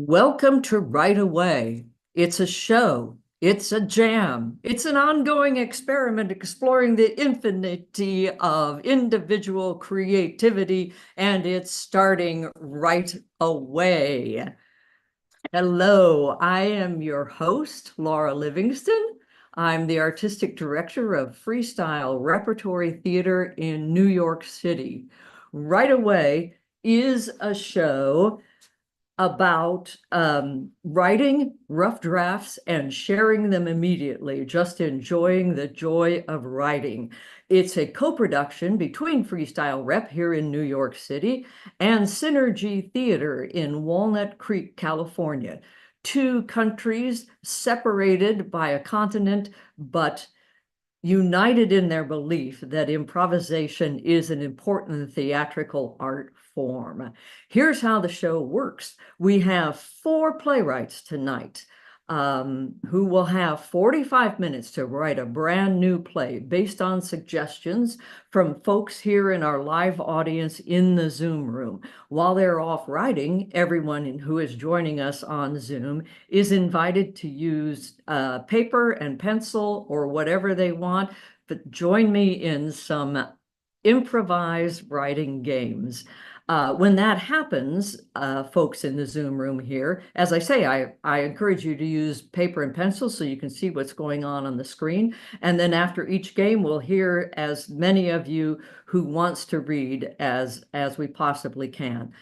Welcome to Right Away. It's a show, it's a jam, it's an ongoing experiment exploring the infinity of individual creativity, and it's starting right away. Hello, I am your host, Laura Livingston. I'm the artistic director of Freestyle Repertory Theater in New York City. Right Away is a show about writing rough drafts and sharing them immediately, just enjoying the joy of writing. It's a co-production between Freestyle Rep here in New York City and Synergy Theater in Walnut Creek, California. Two countries separated by a continent, but united in their belief that improvisation is an important theatrical art form. Here's how the show works. We have four playwrights tonight who will have 45 minutes to write a brand new play based on suggestions from folks here in our live audience in the Zoom room. While they're off writing, everyone who is joining us on Zoom is invited to use paper and pencil or whatever they want, but join me in some improvised writing games. When that happens, folks in the Zoom room here, as I say, I encourage you to use paper and pencil so you can see what's going on the screen. And then after each game, we'll hear as many of you who wants to read as we possibly can.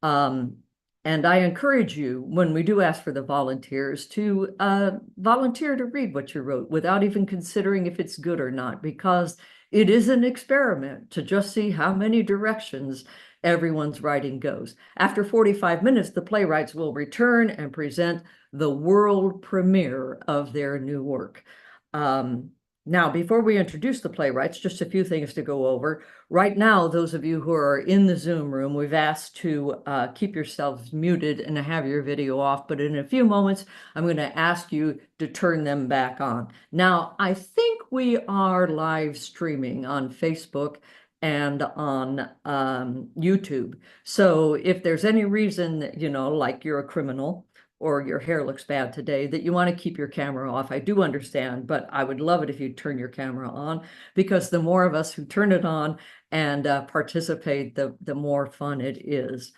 And I encourage you, when we do ask for the volunteers, to volunteer to read what you wrote without even considering if it's good or not, because it is an experiment to just see how many directions everyone's writing goes. After 45 minutes, the playwrights will return and present the world premiere of their new work. Now, before we introduce the playwrights, just a few things to go over. Right now, those of you who are in the Zoom room, we've asked to keep yourselves muted and have your video off, but in a few moments, I'm going to ask you to turn them back on. Now, I think we are live streaming on Facebook and on YouTube. So if there's any reason that, like you're a criminal or your hair looks bad today, that you want to keep your camera off, I do understand, but I would love it if you'd turn your camera on, because the more of us who turn it on and participate, the more fun it is.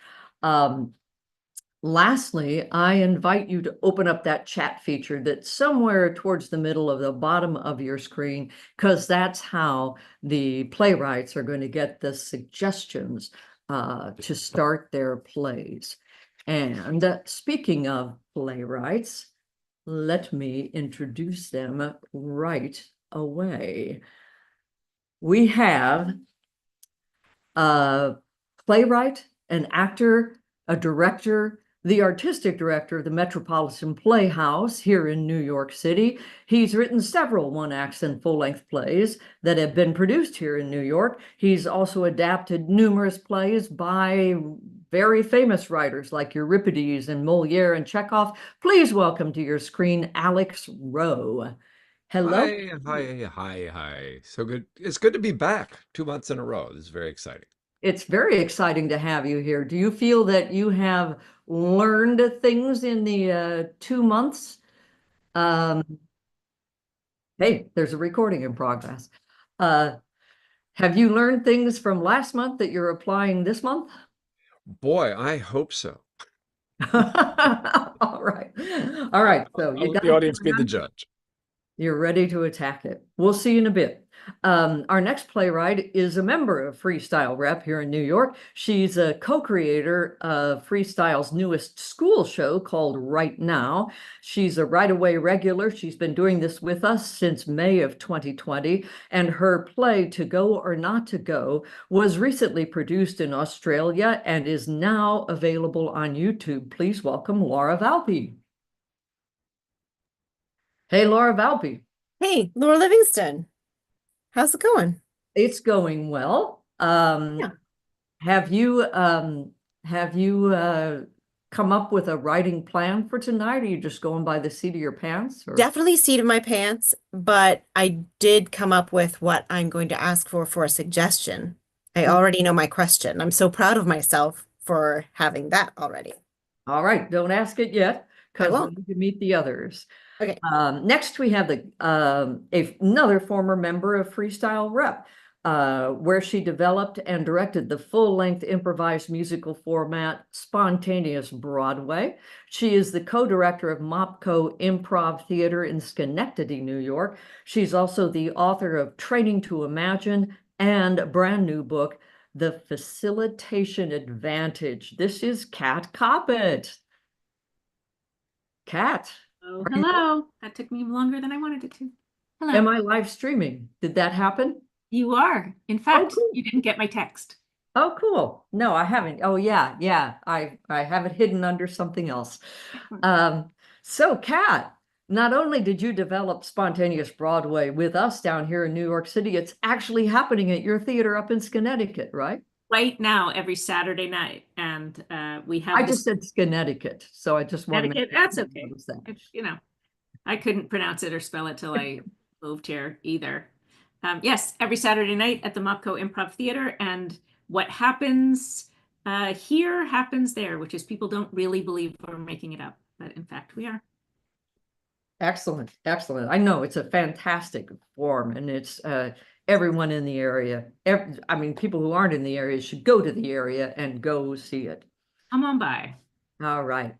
Lastly, I invite you to open up that chat feature that's somewhere towards the middle of the bottom of your screen, because that's how the playwrights are going to get the suggestions to start their plays. And speaking of playwrights, let me introduce them right away. We have a playwright, an actor, a director, the artistic director of the Metropolitan Playhouse here in New York City. He's written several one-act and full-length plays that have been produced here in New York. He's also adapted numerous plays by very famous writers like Euripides and Moliere and Chekhov. Please welcome to your screen, Alex Rowe. Hello. Hi. So good. It's good to be back 2 months in a row. This is very exciting. It's very exciting to have you here. Do you feel that you have learned things in the 2 months? Um, hey, there's a recording in progress. Uh, have you learned things from last month that you're applying this month? Boy, I hope so. All right. All right. So I'll you let got the audience be the judge. You're ready to attack it. We'll see you in a bit. Our next playwright is a member of Freestyle Rep here in New York. She's a co-creator of Freestyle's newest school show called Right Now. She's a Right Away regular. She's been doing this with us since May of 2020, and her play To Go or Not to Go was recently produced in Australia and is now available on YouTube. Please welcome Laura Valpy. Hey, Laura Valpy. Hey, Laura Livingston. How's it going? It's going well. Yeah. Have you come up with a writing plan for tonight? Or are you just going by the seat of your pants? Or Definitely seat of my pants, but I did come up with what I'm going to ask for a suggestion. I already know my question. I'm so proud of myself for having that already. All right, don't ask it yet, I because we won't. need to meet the others. Okay. Next, we have another former member of Freestyle Rep, where she developed and directed the full-length improvised musical format Spontaneous Broadway. She is the co-director of Mopco Improv Theater in Schenectady, New York. She's also the author of Training to Imagine and a brand new book, The Facilitation Advantage. This is Kat Coppett. Kat, Oh, are you- hello. That took me longer than I wanted it to. Hello. am I live streaming? Did that happen? You are. In fact, cool. you didn't get my text. Oh, cool. No, I haven't. Oh, yeah, yeah. I have it hidden under something else. So Kat, not only did you develop Spontaneous Broadway with us down here in New York City, it's actually happening at your theater up in Connecticut, right? Right now, every Saturday night. And we have I this just said Connecticut, so I just want to make etiquette. That's sure you okay. notice that. It's, I couldn't pronounce it or spell it till I moved here either. Yes, every Saturday night at the Mopco Improv Theater. And what happens here happens there, which is people don't really believe we're making it up. But in fact, we are. Excellent, excellent. I know it's a fantastic form, and it's everyone in the area. I mean, people who aren't in the area should go to the area and go see it. Come on by. All right.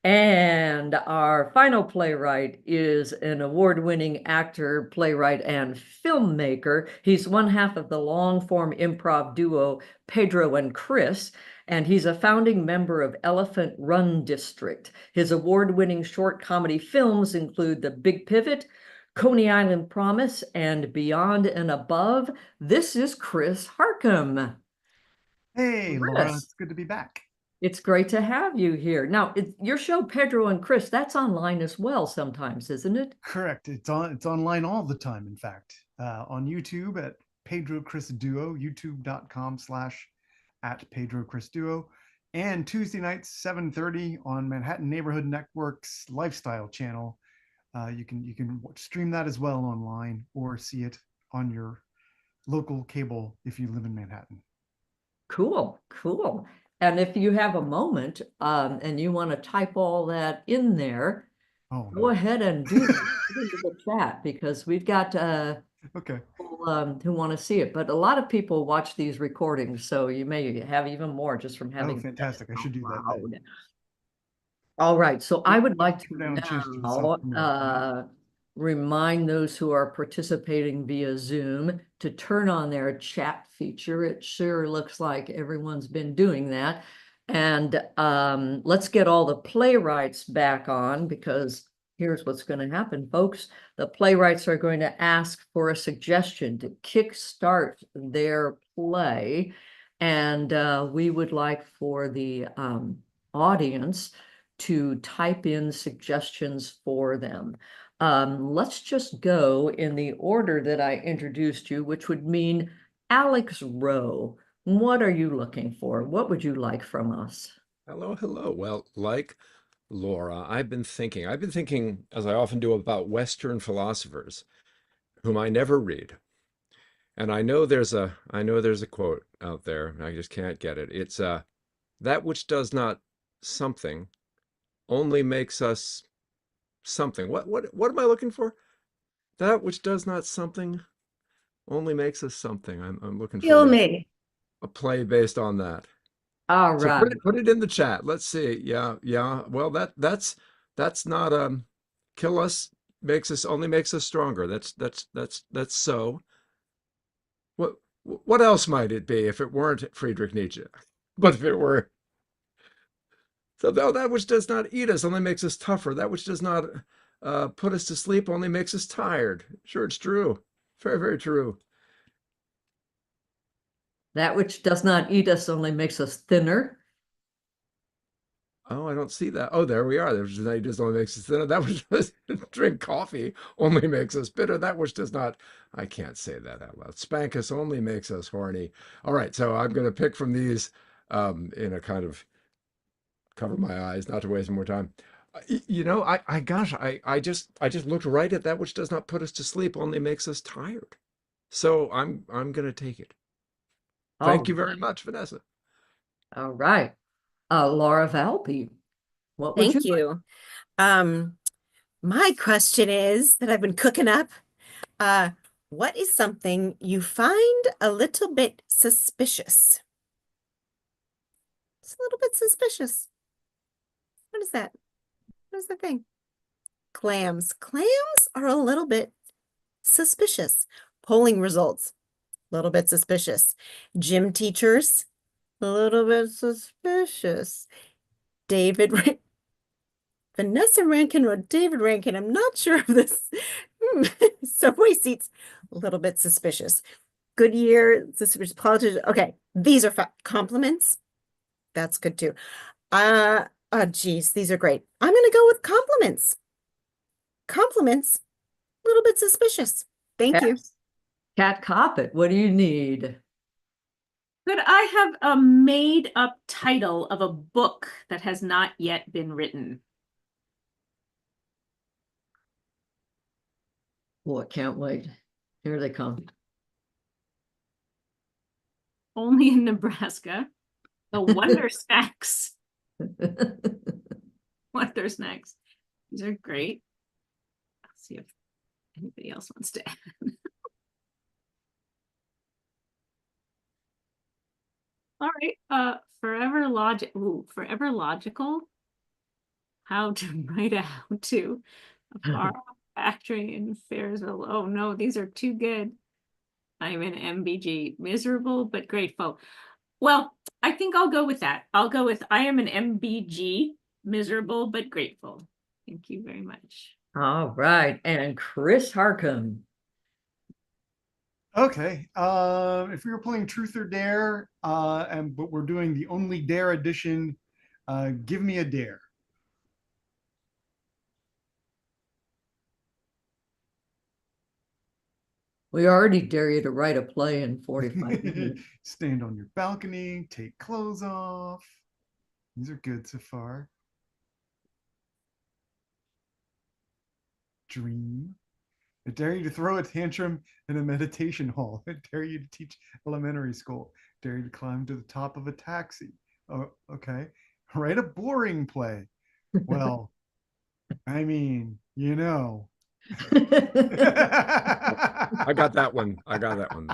And our final playwright is an award-winning actor, playwright, and filmmaker. He's one half of the long-form improv duo Pedro and Chris, and he's a founding member of Elephant Run District. His award-winning short comedy films include The Big Pivot, Coney Island Promise, and Beyond and Above. This is Chris Harcum. Hey, Laura, Chris. it's good to be back. It's great to have you here. Now, your show, Pedro and Chris, that's online as well sometimes, isn't it? Correct. It's online all the time, in fact. On YouTube at Pedro Chris Duo, youtube.com/@PedroChrisDuo, and Tuesday nights, 7:30 on Manhattan Neighborhood Network's Lifestyle channel. You can stream that as well online or see it on your local cable if you live in Manhattan. Cool, cool. And if you have a moment and you want to type all that in there, Oh, go no. ahead and do that into the chat, because we've got Okay. people who want to see it. But a lot of people watch these recordings, so you may have even more just from having. Oh, fantastic. I should do that then. Loud. All right, so I would like to Turn down and change to the now software. remind those who are participating via Zoom to turn on their chat feature. It sure looks like everyone's been doing that. And let's get all the playwrights back on, because here's what's going to happen, folks. The playwrights are going to ask for a suggestion to kickstart their play. And we would like for the audience to type in suggestions for them. Let's just go in the order that I introduced you, which would mean Alex Rowe. What are you looking for? What would you like from us? Hello, hello. Well, like Laura, I've been thinking, as I often do, about Western philosophers whom I never read. And I know there's a quote out there, I just can't get it. It's that which does not something only makes us something. What am I looking for? That which does not something only makes us something. I'm looking Kill for me. a play based on that. All So right. put it in the chat. Let's see. Yeah, yeah. Well, that's not kill us only makes us stronger. That's so. What else might it be if it weren't Friedrich Nietzsche? But if it were, so that which does not eat us only makes us tougher. That which does not put us to sleep only makes us tired. Sure, it's true. Very, very true. That which does not eat us only makes us thinner. Oh, I don't see that. Oh, there we are. That which does not eat us only makes us thinner. That which does drink coffee only makes us bitter. That which does not, I can't say that out loud. Spank us only makes us horny. All right, so I'm going to pick from these in a kind of cover my eyes, not to waste more time. I just looked right at that which does not put us to sleep only makes us tired. So I'm going to take it. Thank you very much, Vanessa. All right. Laura Valby, What would Thank you? you. My question is that I've been cooking up. What is something you find a little bit suspicious? It's a little bit suspicious. What is that? What is the thing? Clams. Clams are a little bit suspicious. Polling results, a little bit suspicious. Gym teachers, a little bit suspicious. Vanessa Rankin or David Rankin, I'm not sure of this. Subway seats, a little bit suspicious. Goodyear, suspicious. Politician. Okay, these are compliments. That's good too. Oh, geez, these are great. I'm gonna go with compliments. Compliments, a little bit suspicious. Thank you. Cat Coppet, what do you need? Could I have a made-up title of a book that has not yet been written? Oh, I can't wait. Here they come. Only in Nebraska. The Wonder Snacks. Wonder Snacks. These are great. Let's see if anybody else wants to add. All right. Forever Logical. How to write a how-to. A far off factory in Fairsville. Oh no, these are too good. I'm an MBG. Miserable but grateful. Well, I think I'll go with that. I'll go with I am an MBG, miserable but grateful. Thank you very much. All right. And Chris Harcum. Okay. If we were playing Truth or Dare, but we're doing the Only Dare edition, give me a dare. We already dare you to write a play in 45 minutes. Stand on your balcony, take clothes off. These are good so far. Dream. I dare you to throw a tantrum in a meditation hall. I dare you to teach elementary school. I dare you to climb to the top of a taxi. Oh, okay. Write a boring play. Well, I mean, you know. I got that one. I got that one.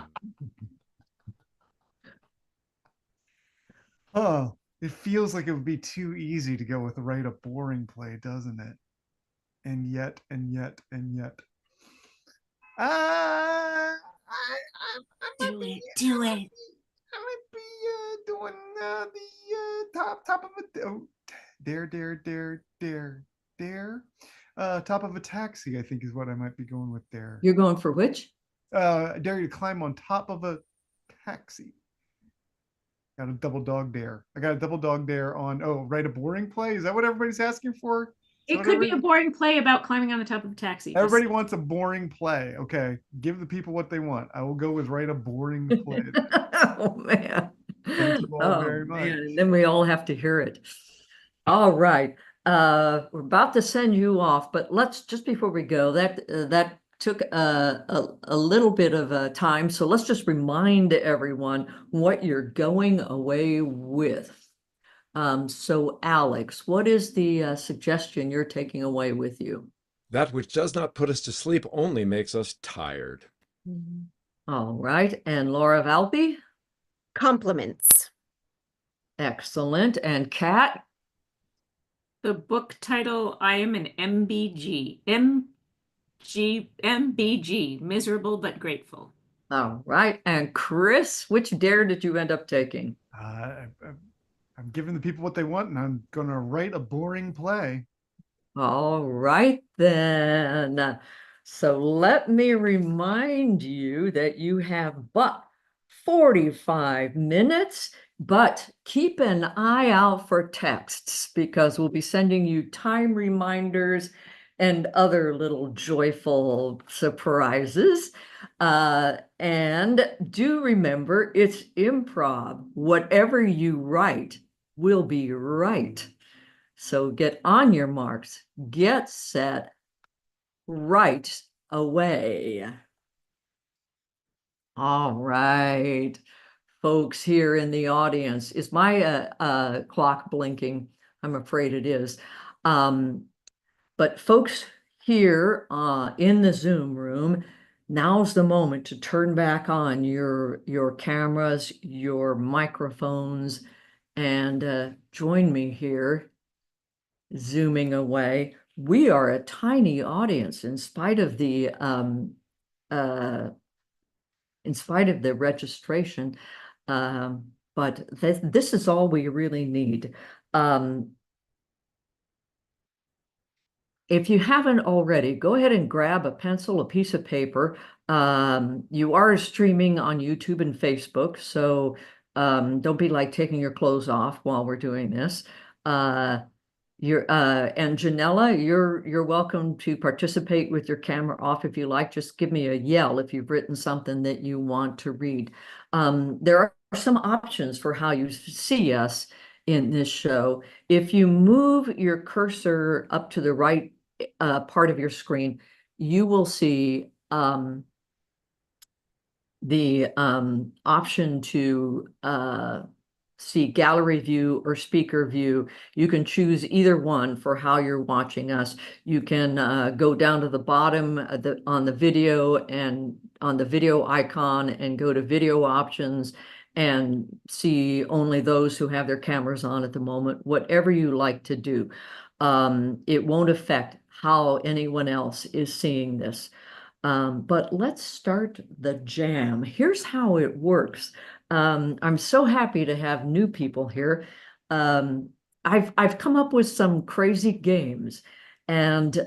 Oh, it feels like it would be too easy to go with write a boring play, doesn't it? And yet. Do it. Do it. I might be doing the top of a dare. Top of a taxi, I think is what I might be going with there. You're going for which? I dare you to climb on top of a taxi. Got a double dog dare. I got a double dog dare on, write a boring play. Is that what everybody's asking for? It could be a boring play about climbing on the top of a taxi. Everybody wants a boring play. Okay, give the people what they want. I will go with write a boring play. Oh, man. Thank you all very much. Man. And then we all have to hear it. All right. We're about to send you off, but let's just before we go, that took a little bit of time. So let's just remind everyone what you're going away with. So Alex, what is the suggestion you're taking away with you? That which does not put us to sleep only makes us tired. All right. And Laura Valpy? Compliments. Excellent. And Kat? The book title, I am an MBG. MBG, miserable but grateful. All right. And Chris, which dare did you end up taking? I'm giving the people what they want, and I'm going to write a boring play. All right, then. So let me remind you that you have but 45 minutes, but keep an eye out for texts because we'll be sending you time reminders and other little joyful surprises. And do remember, it's improv. Whatever you write will be right. So get on your marks, get set, right away. All right, folks here in the audience, is my clock blinking? I'm afraid it is. But folks here in the Zoom room, now's the moment to turn back on your cameras, your microphones, and join me here, zooming away. We are a tiny audience in spite of the registration, but this is all we really need. If you haven't already, go ahead and grab a pencil, a piece of paper. You are streaming on YouTube and Facebook, so don't be like taking your clothes off while we're doing this. And Janella, you're welcome to participate with your camera off if you like. Just give me a yell if you've written something that you want to read. There are some options for how you see us in this show. If you move your cursor up to the right part of your screen, you will see the option to see gallery view or speaker view. You can choose either one for how you're watching us. You can go down to the bottom on the video and on the video icon and go to video options and see only those who have their cameras on at the moment, whatever you like to do. It won't affect how anyone else is seeing this. But let's start the jam. Here's how it works. I'm so happy to have new people here. I've come up with some crazy games, and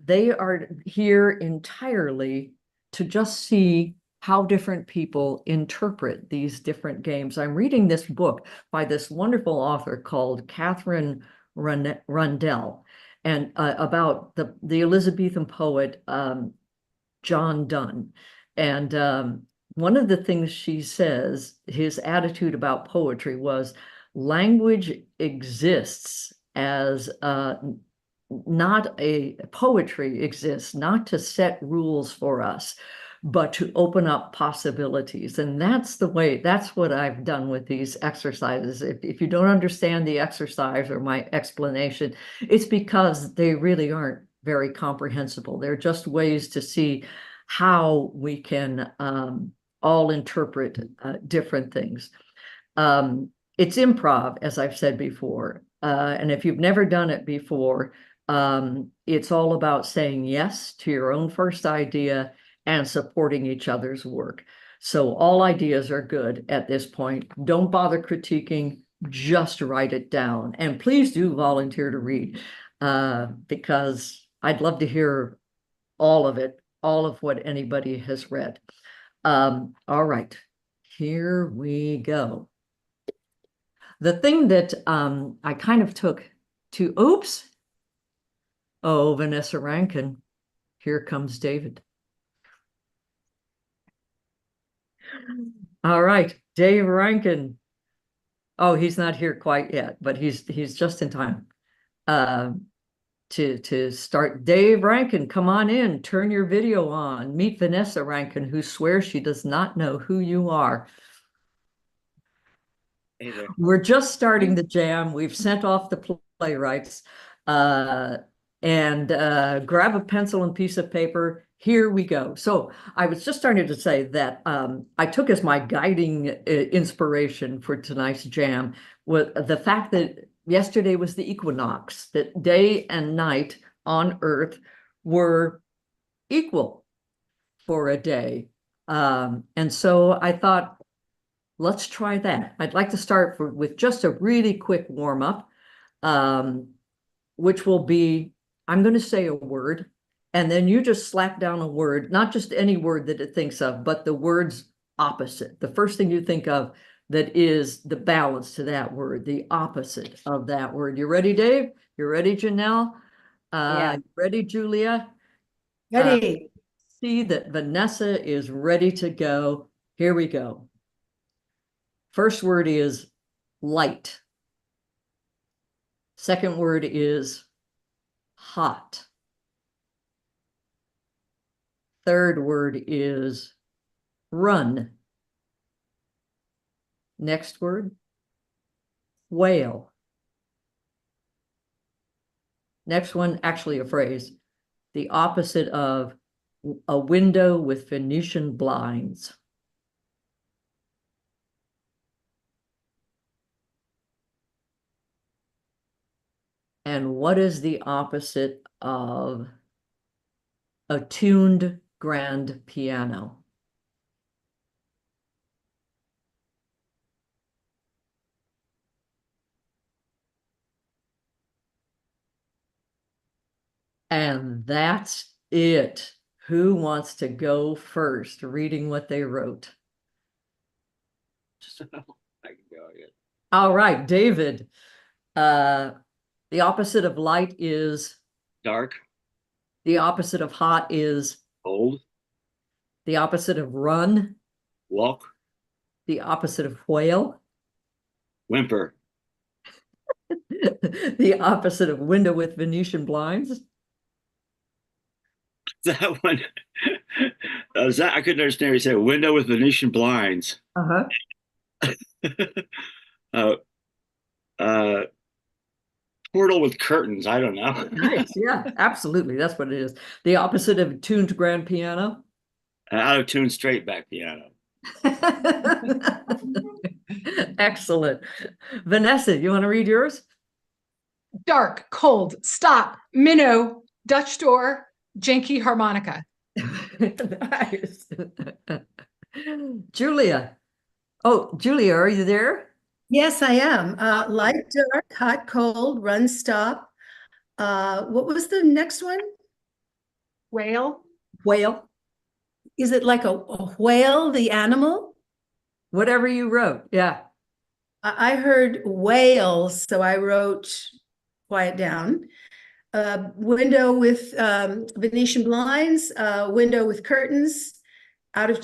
they are here entirely to just see how different people interpret these different games. I'm reading this book by this wonderful author called Catherine Rundell, and about the Elizabethan poet John Donne. And one of the things she says, his attitude about poetry was, language exists as poetry exists not to set rules for us, but to open up possibilities. And that's what I've done with these exercises. If you don't understand the exercise or my explanation, it's because they really aren't very comprehensible. They're just ways to see how we can all interpret different things. It's improv, as I've said before. And if you've never done it before, it's all about saying yes to your own first idea and supporting each other's work. So all ideas are good at this point. Don't bother critiquing, just write it down. And please do volunteer to read, because I'd love to hear all of it, all of what anybody has read. All right, here we go. The thing that I kind of took to, oops. Oh, Vanessa Rankin, here comes David. All right, Dave Rankin. Oh, he's not here quite yet, but he's just in time to start. Dave Rankin, come on in, turn your video on. Meet Vanessa Rankin, who swears she does not know who you are. Hey there. We're just starting the jam. We've sent off the playwrights. And grab a pencil and piece of paper. Here we go. So I was just starting to say that I took as my guiding inspiration for tonight's jam was the fact that yesterday was the equinox, that day and night on Earth were equal for a day. And so I thought, let's try that. I'd like to start with just a really quick warm up, which will be, I'm going to say a word, and then you just slap down a word, not just any word that it thinks of, but the word's opposite. The first thing you think of that is the balance to that word, the opposite of that word. You ready, Dave? You ready, Janelle? Yeah. Ready, Julia? Ready. See that Vanessa is ready to go. Here we go. First word is light. Second word is hot. Third word is run. Next word, whale. Next one, actually a phrase. The opposite of a window with Venetian blinds. And what is the opposite of a tuned grand piano? And that's it. Who wants to go first, reading what they wrote? I can go again. All right, David. The opposite of light is, Dark, the opposite of hot is, cold, the opposite of run, walk, the opposite of whale, whimper. the opposite of window with Venetian blinds. That one. Is that I couldn't understand what you said. Window with Venetian blinds. Uh-huh. uh, uh, portal with curtains. I don't know. Nice. Yeah, absolutely. That's what it is. The opposite of tuned grand piano. Out of tune straight back piano. Excellent. Vanessa, you want to read yours? Dark, cold, stop, minnow, Dutch door, janky harmonica. Nice. Julia. Oh, Julia, are you there? Yes, I am. Light, dark, hot, cold, run, stop. What was the next one? Whale, Whale. Is it like a whale, the animal? Whatever you wrote. Yeah. I heard whales, so I wrote quiet down. Window with Venetian blinds, window with curtains, out of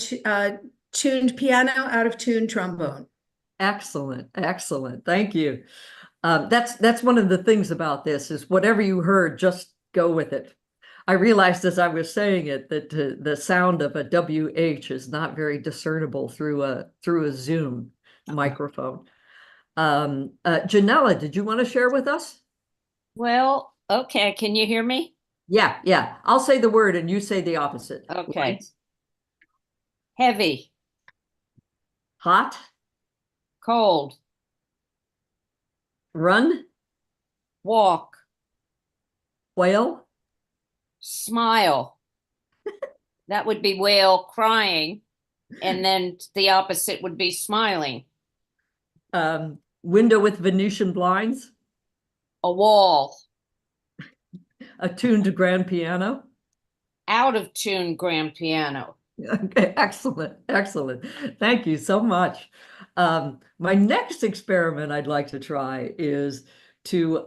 tuned piano, out of tune trombone. Excellent. Excellent. Thank you. That's one of the things about this is whatever you heard, just go with it. I realized as I was saying it that the sound of a WH is not very discernible through a Zoom microphone. Janella, did you want to share with us? Well, okay. Can you hear me? Yeah. I'll say the word and you say the opposite. Okay. Right? Heavy, Hot, cold, run, walk, whale, smile. That would be whale crying. And then the opposite would be smiling. window with Venetian blinds, A wall, a tuned grand piano. out of tune grand piano. Okay, excellent. Thank you so much. My next experiment I'd like to try is to,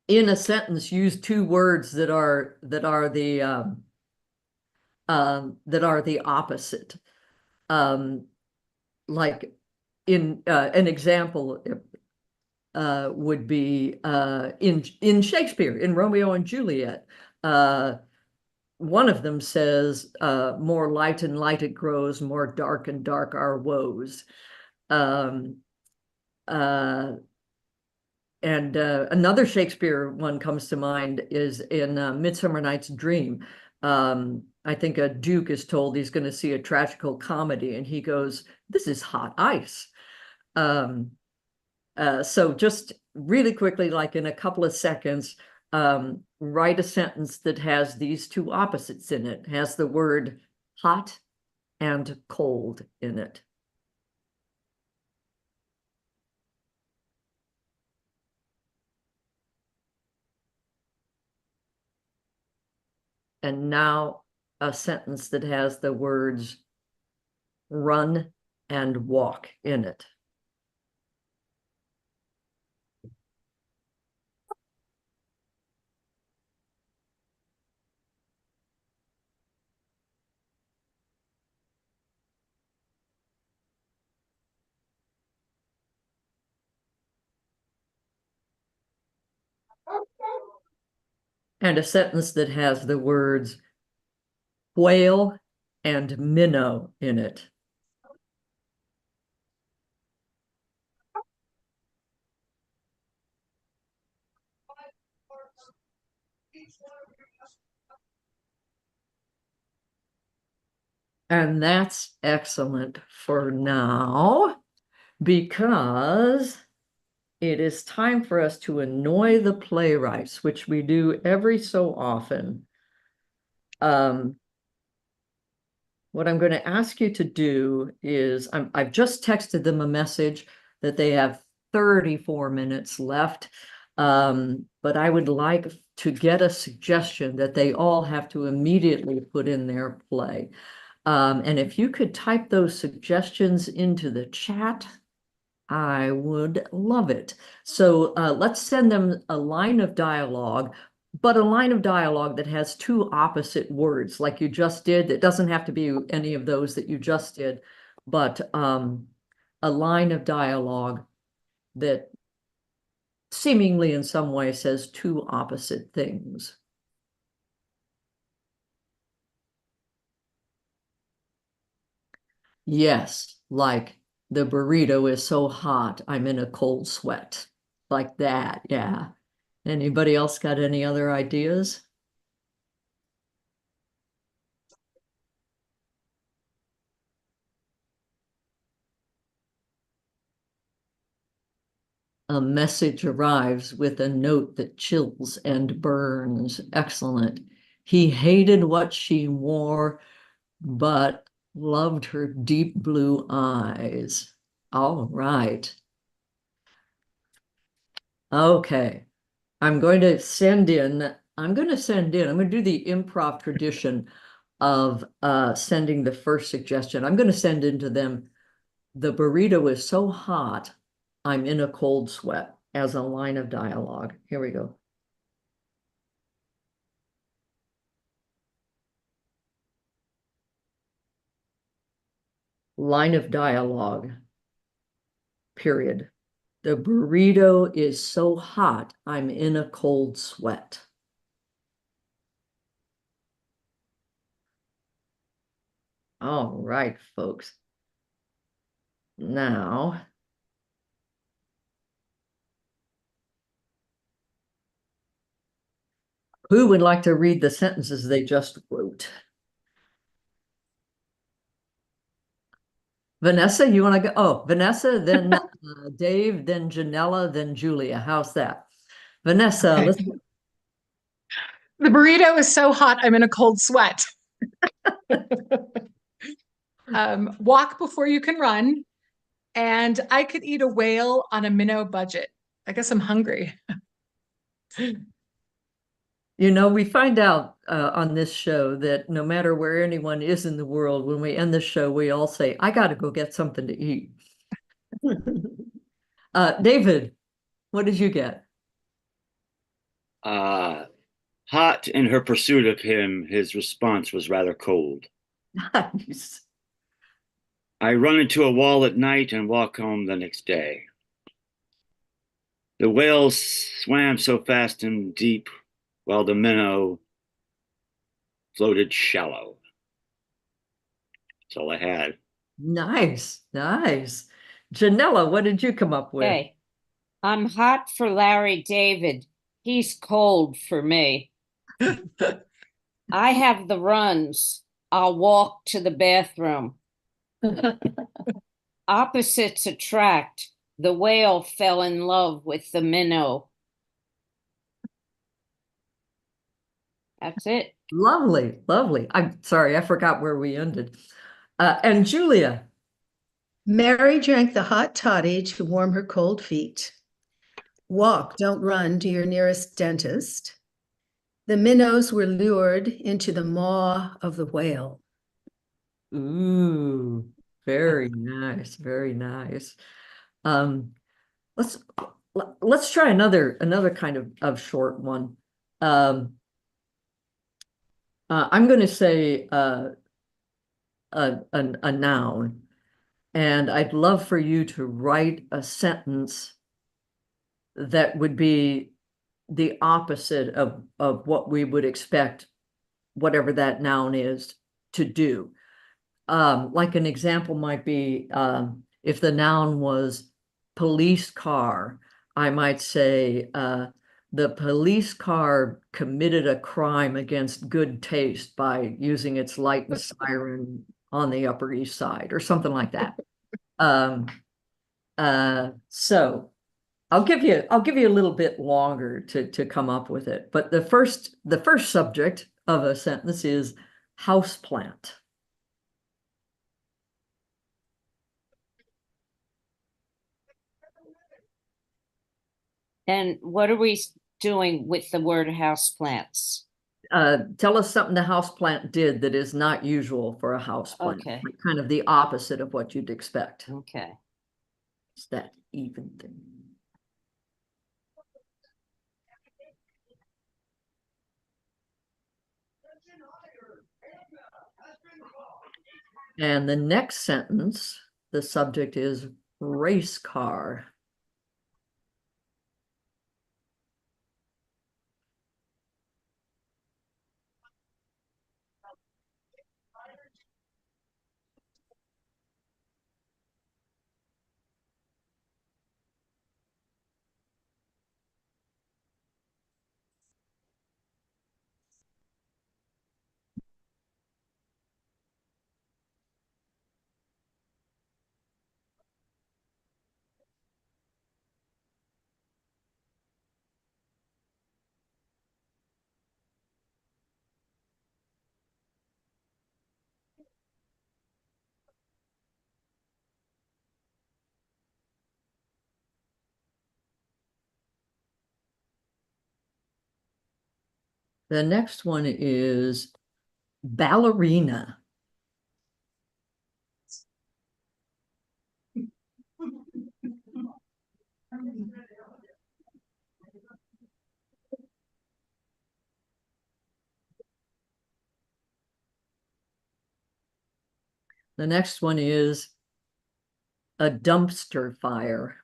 in a sentence, use two words that are the opposite. Like in an example would be in Shakespeare, in Romeo and Juliet. One of them says, more light and light it grows, more dark and dark our woes. And another Shakespeare one comes to mind is in Midsummer Night's Dream. I think a duke is told he's going to see a tragical comedy, and he goes, "This is hot ice." So just really quickly, like in a couple of seconds, write a sentence that has these two opposites in it, has the word hot and cold in it. And now a sentence that has the words run and walk in it. And a sentence that has the words whale and minnow in it. And that's excellent for now, because it is time for us to annoy the playwrights, which we do every so often. What I'm going to ask you to do is, I've just texted them a message that they have 34 minutes left. But I would like to get a suggestion that they all have to immediately put in their play. And if you could type those suggestions into the chat, I would love it. So let's send them a line of dialogue, but a line of dialogue that has two opposite words like you just did. It doesn't have to be any of those that you just did, but a line of dialogue that seemingly in some way says two opposite things. Yes, like the burrito is so hot, I'm in a cold sweat. Like that, yeah. Anybody else got any other ideas? A message arrives with a note that chills and burns. Excellent. He hated what she wore, but loved her deep blue eyes. All right. Okay. I'm going to I'm going to do the improv tradition of sending the first suggestion. I'm going to send into them, the burrito is so hot, I'm in a cold sweat, as a line of dialogue. Here we go. Line of dialogue, period. The burrito is so hot, I'm in a cold sweat. All right, folks. Now, who would like to read the sentences they just wrote? Vanessa, you want to go? Oh, Vanessa, then Dave, then Janella, then Julia. How's that? Vanessa, Okay. let's. The burrito is so hot, I'm in a cold sweat. Walk before you can run. And I could eat a whale on a minnow budget. I guess I'm hungry. You know, we find out on this show that no matter where anyone is in the world, when we end the show, we all say, I got to go get something to eat. David, what did you get? Hot in her pursuit of him, his response was rather cold. Nice. I run into a wall at night and walk home the next day. The whale swam so fast and deep, while the minnow floated shallow. That's all I had. Nice, nice. Janella, what did you come up with? Okay. I'm hot for Larry David. He's cold for me. I have the runs. I'll walk to the bathroom. Opposites attract. The whale fell in love with the minnow. That's it. Lovely, lovely. I'm sorry, I forgot where we ended. And Julia. Mary drank the hot toddy to warm her cold feet. Walk, don't run to your nearest dentist. The minnows were lured into the maw of the whale. Ooh, very nice, very nice. Let's try another kind of short one. I'm going to say a noun, and I'd love for you to write a sentence that would be the opposite of what we would expect whatever that noun is to do. Like an example might be, if the noun was police car, I might say, the police car committed a crime against good taste by using its light and siren on the Upper East Side or something like that. So I'll give you a little bit longer to come up with it. But the first subject of a sentence is houseplant. And what are we doing with the word houseplants? Tell us something the houseplant did that is not usual for a houseplant. Okay. Like kind of the opposite of what you'd expect. Okay. It's that even thing. And the next sentence, the subject is race car. The next one is ballerina. The next one is a dumpster fire.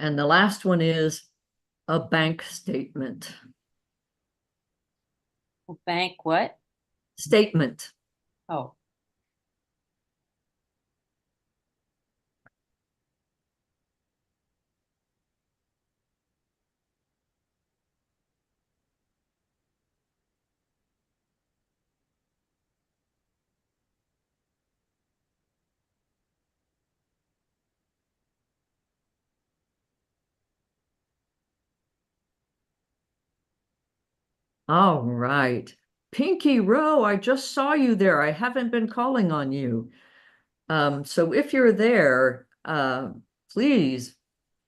And the last one is a bank statement. Bank what? Statement. Oh. All right. Pinky Row, I just saw you there. I haven't been calling on you. So if you're there, please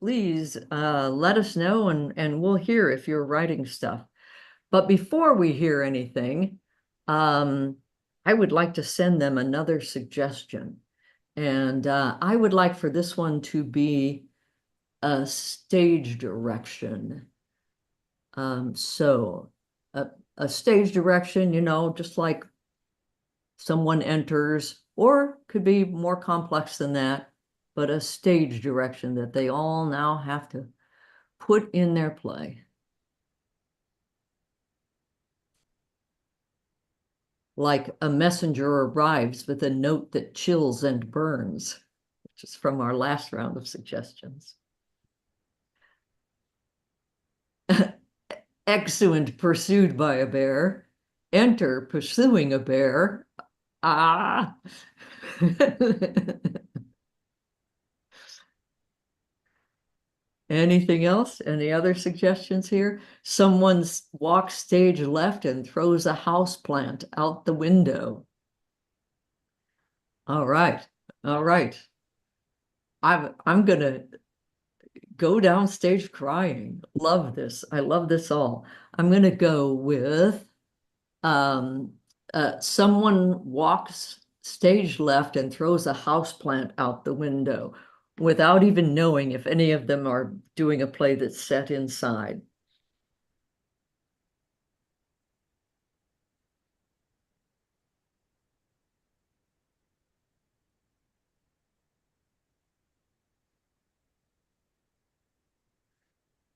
let us know and we'll hear if you're writing stuff. But before we hear anything, I would like to send them another suggestion. And I would like for this one to be a stage direction. So a stage direction, you know, just like someone enters, or could be more complex than that, but a stage direction that they all now have to put in their play. Like a messenger arrives with a note that chills and burns, which is from our last round of suggestions. Exeunt pursued by a bear. Enter pursuing a bear. Ah. Anything else? Any other suggestions here? Someone walks stage left and throws a house plant out the window. All right. All right. I'm gonna go downstage crying. Love this. I love this all. I'm gonna go with someone walks stage left and throws a house plant out the window without even knowing if any of them are doing a play that's set inside.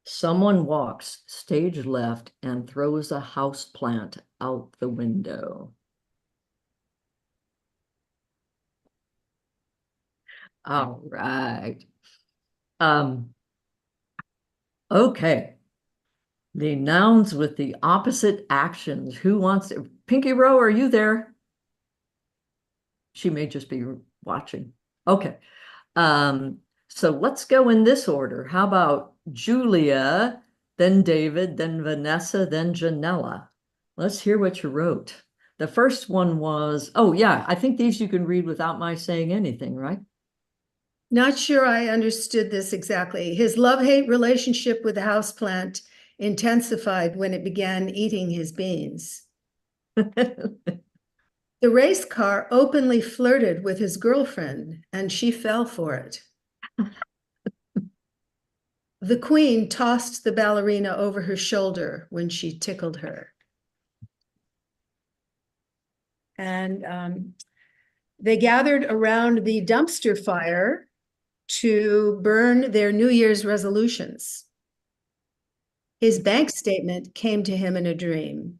Someone walks stage left and throws a house plant out the window. All right. Okay. The nouns with the opposite actions. Who wants to? Pinky Row, are you there? She may just be watching. Okay. So let's go in this order. How about Julia, then David, then Vanessa, then Janella? Let's hear what you wrote. The first one was, oh yeah, I think these you can read without my saying anything, right? Not sure I understood this exactly. His love-hate relationship with the houseplant intensified when it began eating his beans. The race car openly flirted with his girlfriend, and she fell for it. The queen tossed the ballerina over her shoulder when she tickled her. And they gathered around the dumpster fire to burn their New Year's resolutions. His bank statement came to him in a dream.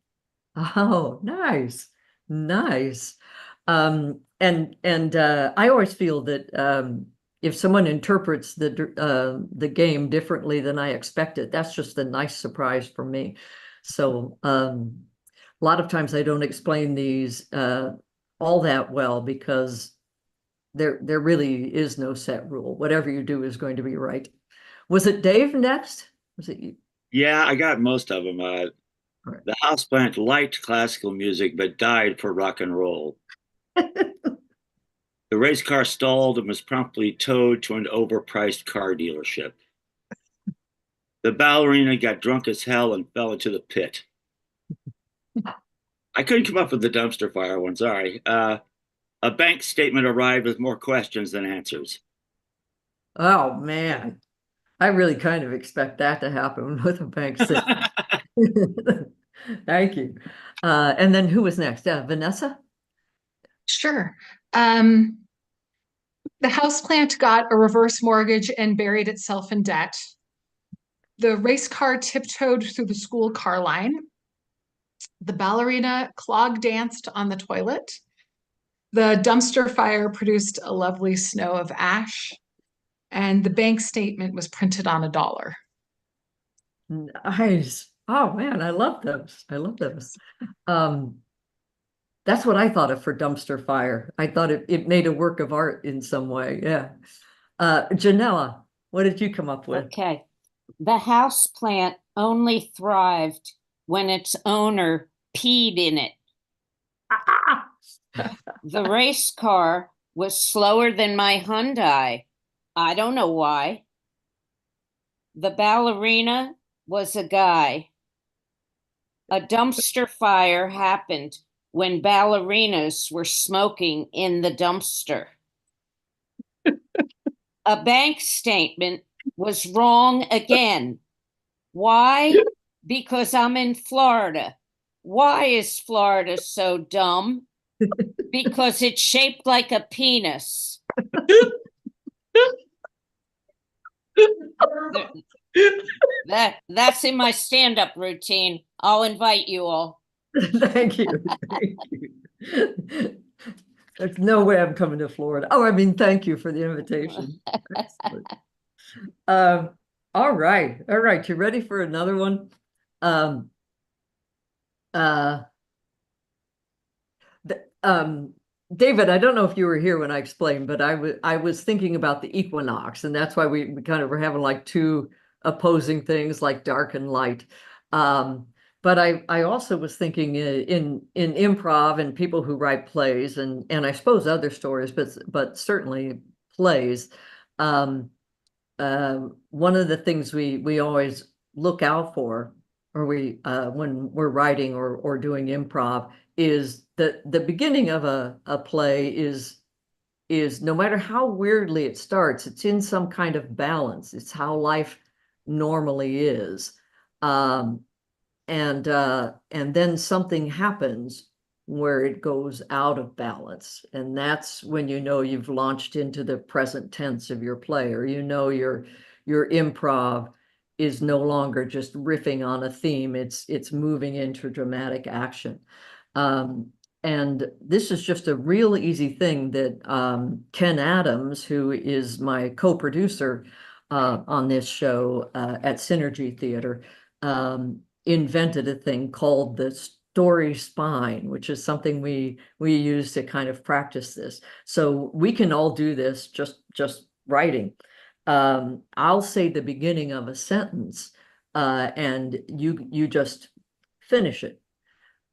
Oh, nice. Nice. I always feel that if someone interprets the game differently than I expected, that's just a nice surprise for me. So a lot of times I don't explain these all that well because there really is no set rule. Whatever you do is going to be right. Was it Dave next? Was it you? Yeah, I got most of them. Right. The houseplant liked classical music but died for rock and roll. The race car stalled and was promptly towed to an overpriced car dealership. The ballerina got drunk as hell and fell into the pit. I couldn't come up with the dumpster fire one, sorry. A bank statement arrived with more questions than answers. Oh man, I really kind of expect that to happen with a bank statement. Thank you. And then who was next? Vanessa? Sure. The houseplant got a reverse mortgage and buried itself in debt. The race car tiptoed through the school car line. The ballerina clog danced on the toilet. The dumpster fire produced a lovely snow of ash. And the bank statement was printed on $1. Nice. Oh man, I love those. I love those. That's what I thought of for dumpster fire. I thought it made a work of art in some way. Yeah. Janella, what did you come up with? Okay. The house plant only thrived when its owner peed in it. The race car was slower than my Hyundai. I don't know why. The ballerina was a guy. A dumpster fire happened when ballerinas were smoking in the dumpster. A bank statement was wrong again. Why? Because I'm in Florida. Why is Florida so dumb? Because it's shaped like a penis. That's in my stand-up routine. I'll invite you all. Thank you. Thank you. There's no way I'm coming to Florida. Oh, I mean, thank you for the invitation. All right. All right. You ready for another one? David, I don't know if you were here when I explained, but I was thinking about the equinox, and that's why we kind of were having like two opposing things like dark and light. But I also was thinking in improv and people who write plays and I suppose other stories, but certainly plays. One of the things we always look out for, or when we're writing or doing improv, is that the beginning of a play is no matter how weirdly it starts, it's in some kind of balance. It's how life normally is. And then something happens where it goes out of balance. And that's when you know you've launched into the present tense of your play, or you know your improv is no longer just riffing on a theme. It's moving into dramatic action. And this is just a real easy thing that Ken Adams, who is my co-producer on this show at Synergy Theater, invented a thing called the story spine, which is something we use to kind of practice this. So we can all do this just writing. I'll say the beginning of a sentence, and you just finish it.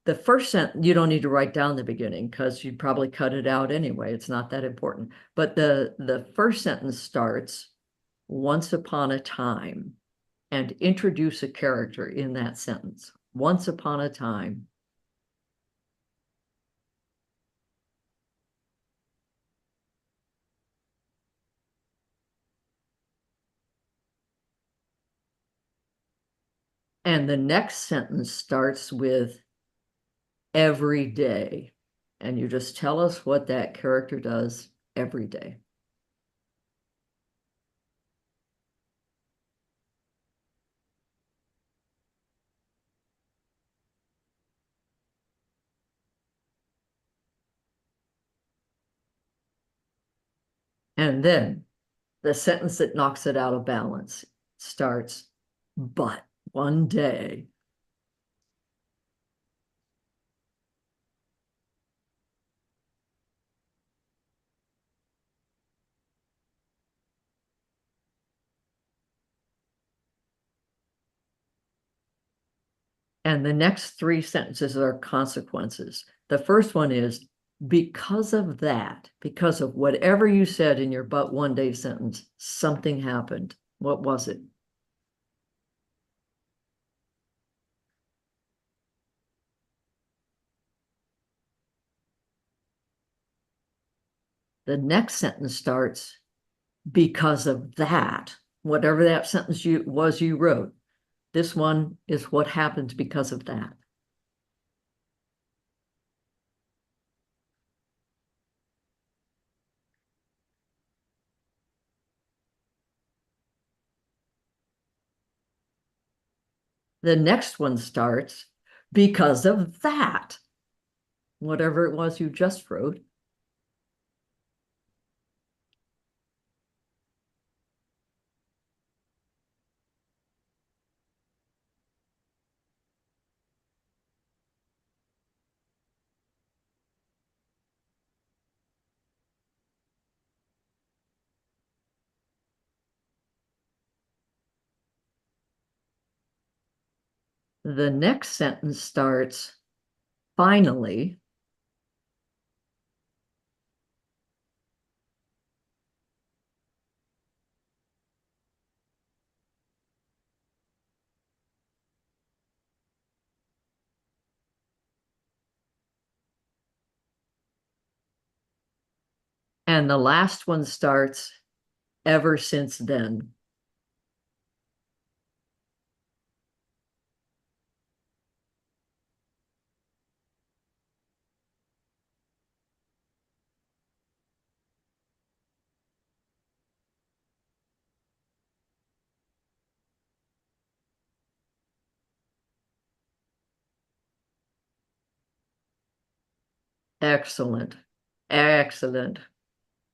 The first sentence, you don't need to write down the beginning because you'd probably cut it out anyway. It's not that important. But the first sentence starts, once upon a time, and introduce a character in that sentence. Once upon a time. And the next sentence starts with every day. And you just tell us what that character does every day. And then the sentence that knocks it out of balance starts, but one day. And the next three sentences are consequences. The first one is, because of that, because of whatever you said in your but one day sentence, something happened. What was it? The next sentence starts, because of that, whatever that sentence you wrote. This one is what happened because of that. The next one starts, because of that, whatever it was you just wrote. The next sentence starts, finally. And the last one starts, ever since then. Excellent. Excellent.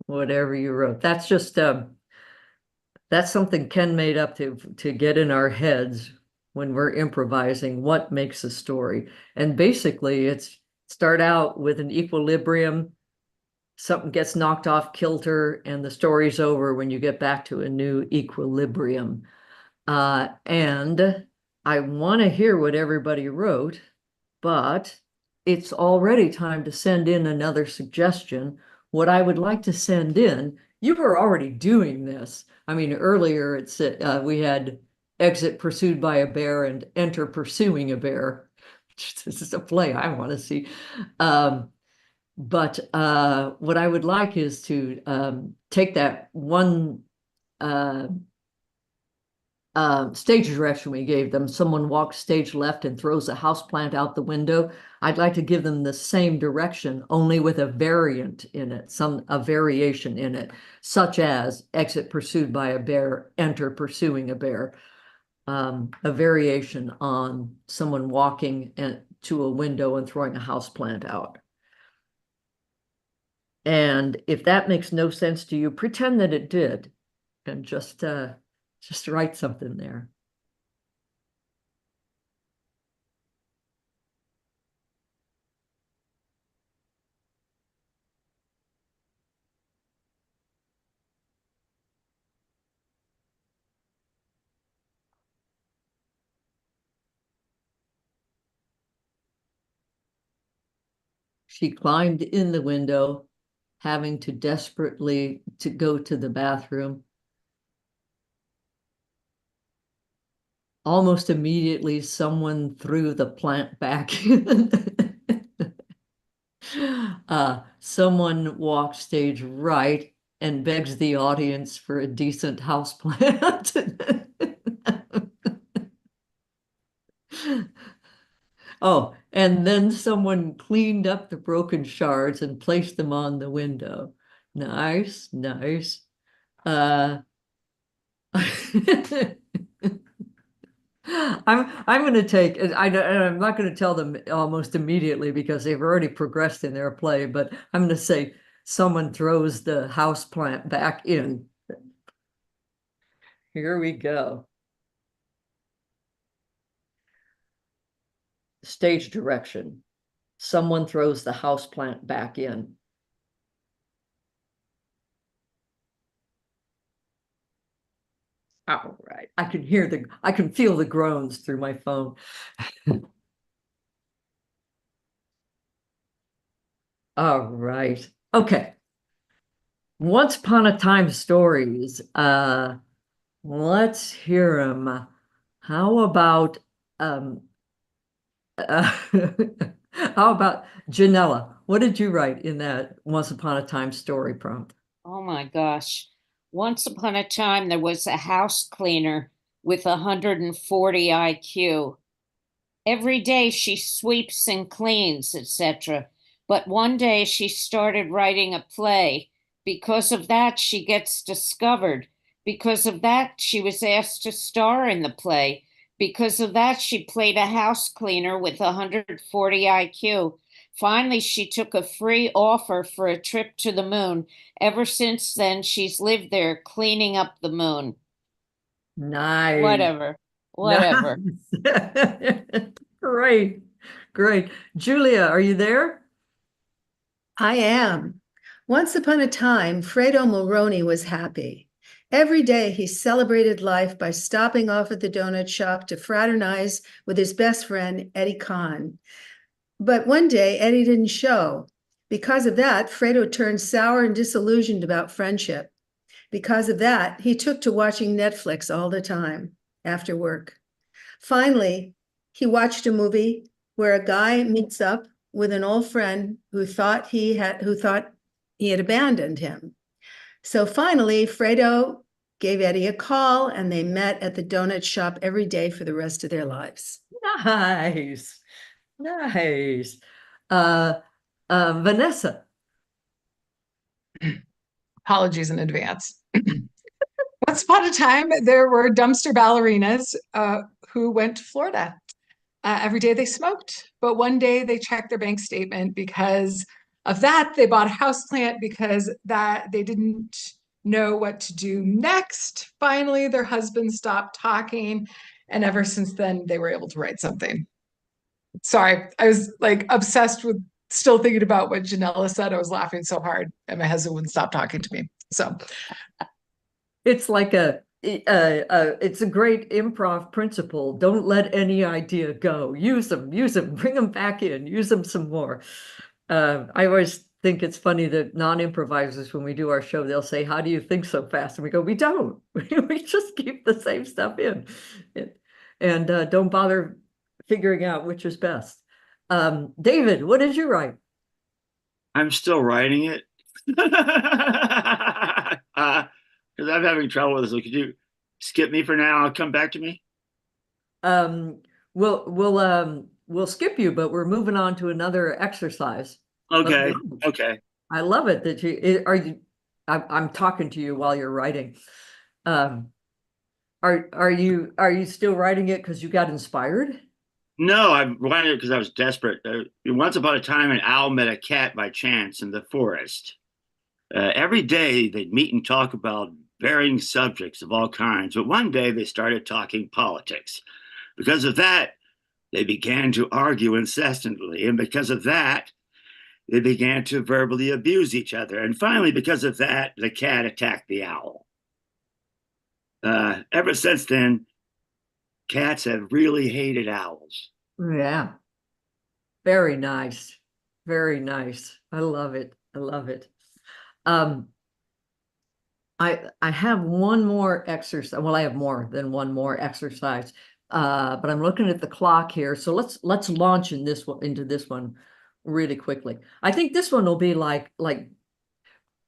Whatever you wrote. That's just that's something Ken made up to get in our heads when we're improvising what makes a story. And basically it's start out with an equilibrium, something gets knocked off kilter, and the story's over when you get back to a new equilibrium. And I want to hear what everybody wrote, but it's already time to send in another suggestion. What I would like to send in, you were already doing this. I mean, earlier it said we had exit pursued by a bear and enter pursuing a bear. This is a play I want to see. But what I would like is to take that one stage direction we gave them. Someone walks stage left and throws a houseplant out the window. I'd like to give them the same direction, only with a variant in it, a variation in it, such as exit pursued by a bear, enter pursuing a bear. a variation on someone walking to a window and throwing a houseplant out. And if that makes no sense to you, pretend that it did, and just write something there. She climbed in the window, having to desperately to go to the bathroom. Almost immediately, someone threw the plant back in. Someone walked stage right and begs the audience for a decent houseplant. Oh, and then someone cleaned up the broken shards and placed them on the window. Nice, nice. I'm going to take, I'm not going to tell them almost immediately because they've already progressed in their play, but I'm going to say someone throws the house plant back in. Here we go. Stage direction. Someone throws the house plant back in. All right. I can feel the groans through my phone. All right. Okay. Once Upon a Time stories. Let's hear them. How about how about Janella? What did you write in that Once Upon a Time story prompt? Oh my gosh. Once upon a time, there was a house cleaner with 140 IQ. Every day she sweeps and cleans, etc. But one day she started writing a play. Because of that, she gets discovered. Because of that, she was asked to star in the play. Because of that, she played a house cleaner with 140 IQ. Finally, she took a free offer for a trip to the moon. Ever since then, she's lived there cleaning up the moon. Nice. Whatever. Great, great. Julia, are you there? I am. Once upon a time, Fredo Mulroney was happy. Every day he celebrated life by stopping off at the donut shop to fraternize with his best friend, Eddie Kahn. But one day, Eddie didn't show. Because of that, Fredo turned sour and disillusioned about friendship. Because of that, he took to watching Netflix all the time after work. Finally, he watched a movie where a guy meets up with an old friend who thought he had abandoned him. So finally, Fredo gave Eddie a call and they met at the donut shop every day for the rest of their lives. Nice. Nice. Vanessa. Apologies in advance. Once upon a time, there were dumpster ballerinas who went to Florida. Every day they smoked, but one day they checked their bank statement. Because of that, they bought a houseplant because that they didn't know what to do next. Finally, their husband stopped talking, and ever since then, they were able to write something. Sorry, I was like obsessed with still thinking about what Janella said. I was laughing so hard, and my husband wouldn't stop talking to me. So It's like it's a great improv principle. Don't let any idea go. Use them, bring them back in, use them some more. I always think it's funny that non-improvisers, when we do our show, they'll say, "How do you think so fast?" And we go, "We don't. We just keep the same stuff in, and don't bother figuring out which is best." David, what did you write? I'm still writing it. Because I'm having trouble with this. So could you skip me for now? I'll come back to me. We'll skip you, but we're moving on to another exercise. Okay. Okay. I love it that I'm talking to you while you're writing. Are you still writing it because you got inspired? No, I wanted it because I was desperate. Once upon a time, an owl met a cat by chance in the forest. Every day they'd meet and talk about varying subjects of all kinds, but one day they started talking politics. Because of that, they began to argue incessantly, and because of that, they began to verbally abuse each other. And finally, because of that, the cat attacked the owl. Ever since then, cats have really hated owls. Yeah. Very nice. Very nice. I love it. I love it. Um, I have one more exercise. Well, I have more than one more exercise. But I'm looking at the clock here. So let's launch into this one really quickly. I think this one will be like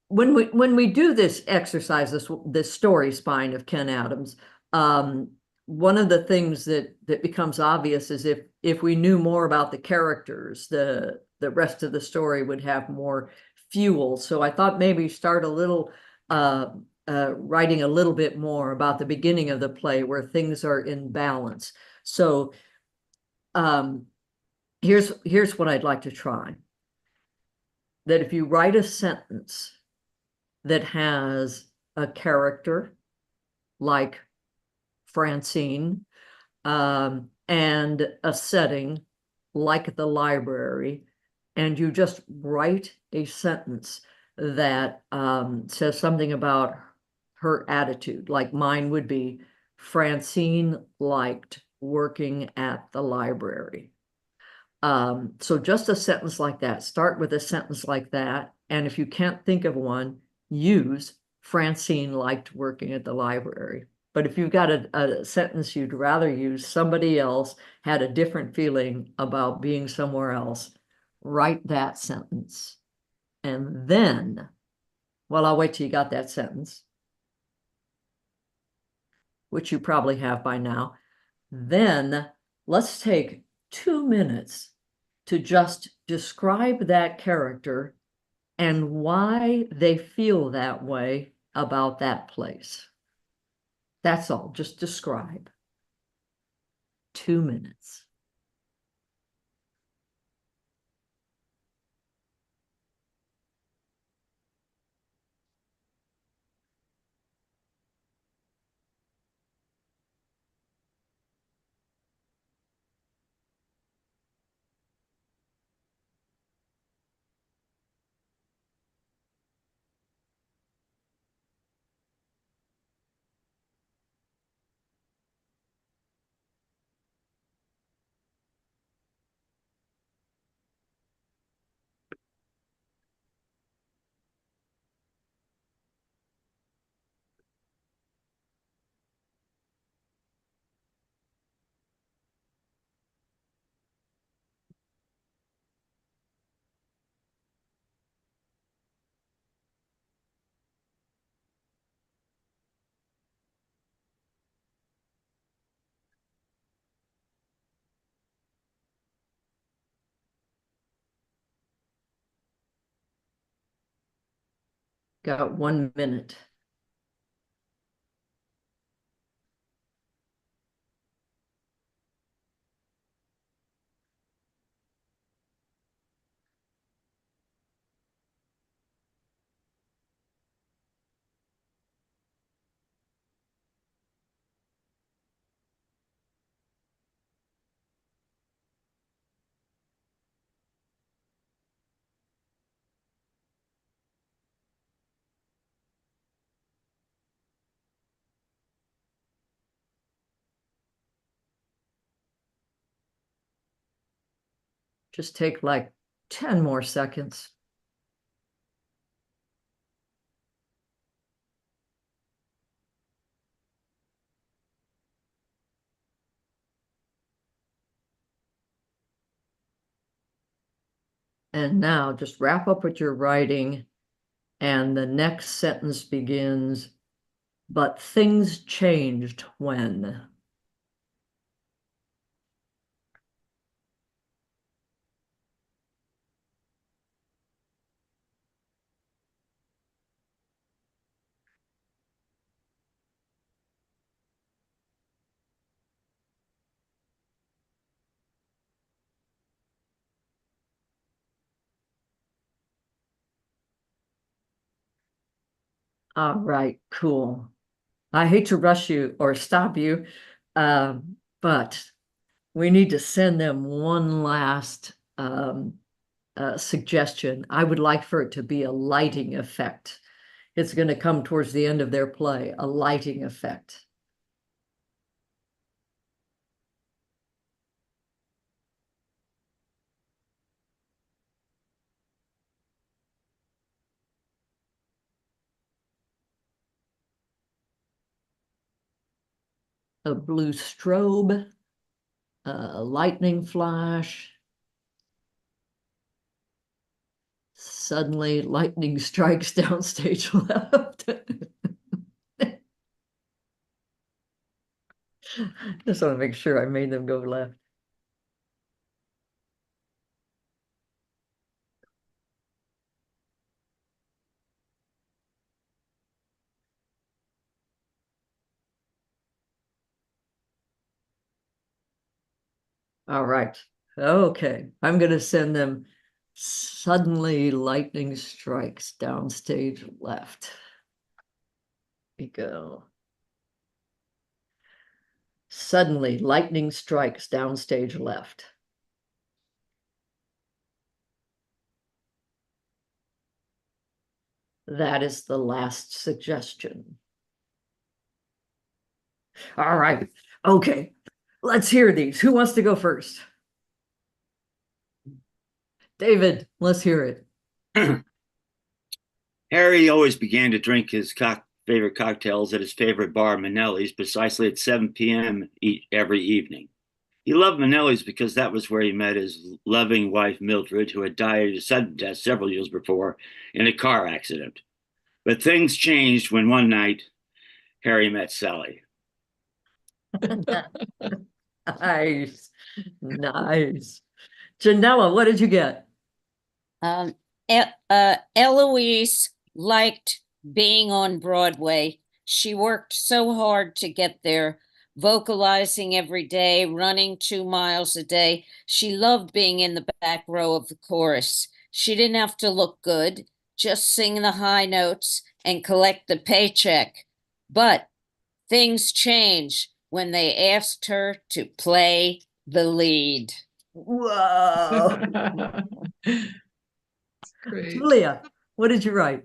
when we do this exercise, this story spine of Ken Adams, one of the things that becomes obvious is if we knew more about the characters, the rest of the story would have more fuel. So I thought maybe start a little writing a little bit more about the beginning of the play where things are in balance. So here's what I'd like to try. That if you write a sentence that has a character like Francine, and a setting like the library, and you just write a sentence that says something about her attitude, like mine would be, Francine liked working at the library. So just a sentence like that. Start with a sentence like that. And if you can't think of one, use Francine liked working at the library. But if you've got a sentence you'd rather use, somebody else had a different feeling about being somewhere else, write that sentence. And then, well, I'll wait till you got that sentence, which you probably have by now. Then let's take 2 minutes to just describe that character and why they feel that way about that place. That's all. Just describe. 2 minutes. Got 1 minute. Just take like 10 more seconds. And now just wrap up what you're writing, and the next sentence begins, but things changed when. All right, cool. I hate to rush you or stop you, but we need to send them one last suggestion. I would like for it to be a lighting effect. It's going to come towards the end of their play, a lighting effect. A blue strobe, a lightning flash. Suddenly, lightning strikes downstage left. Just want to make sure I made them go left. All right. Okay. I'm going to send them suddenly lightning strikes downstage left. Here we go. Suddenly lightning strikes downstage left. That is the last suggestion. All right. Okay. Let's hear these. Who wants to go first? David, let's hear it. Harry always began to drink his favorite cocktails at his favorite bar, Manelli's, precisely at 7 p.m. every evening. He loved Manelli's because that was where he met his loving wife, Mildred, who had died a sudden death several years before in a car accident. But things changed when one night Harry met Sally. Nice. Nice. Janella, what did you get? Eloise liked being on Broadway. She worked so hard to get there, vocalizing every day, running 2 miles a day. She loved being in the back row of the chorus. She didn't have to look good, just sing the high notes and collect the paycheck. But things changed when they asked her to play the lead. Whoa. Great. Julia, what did you write?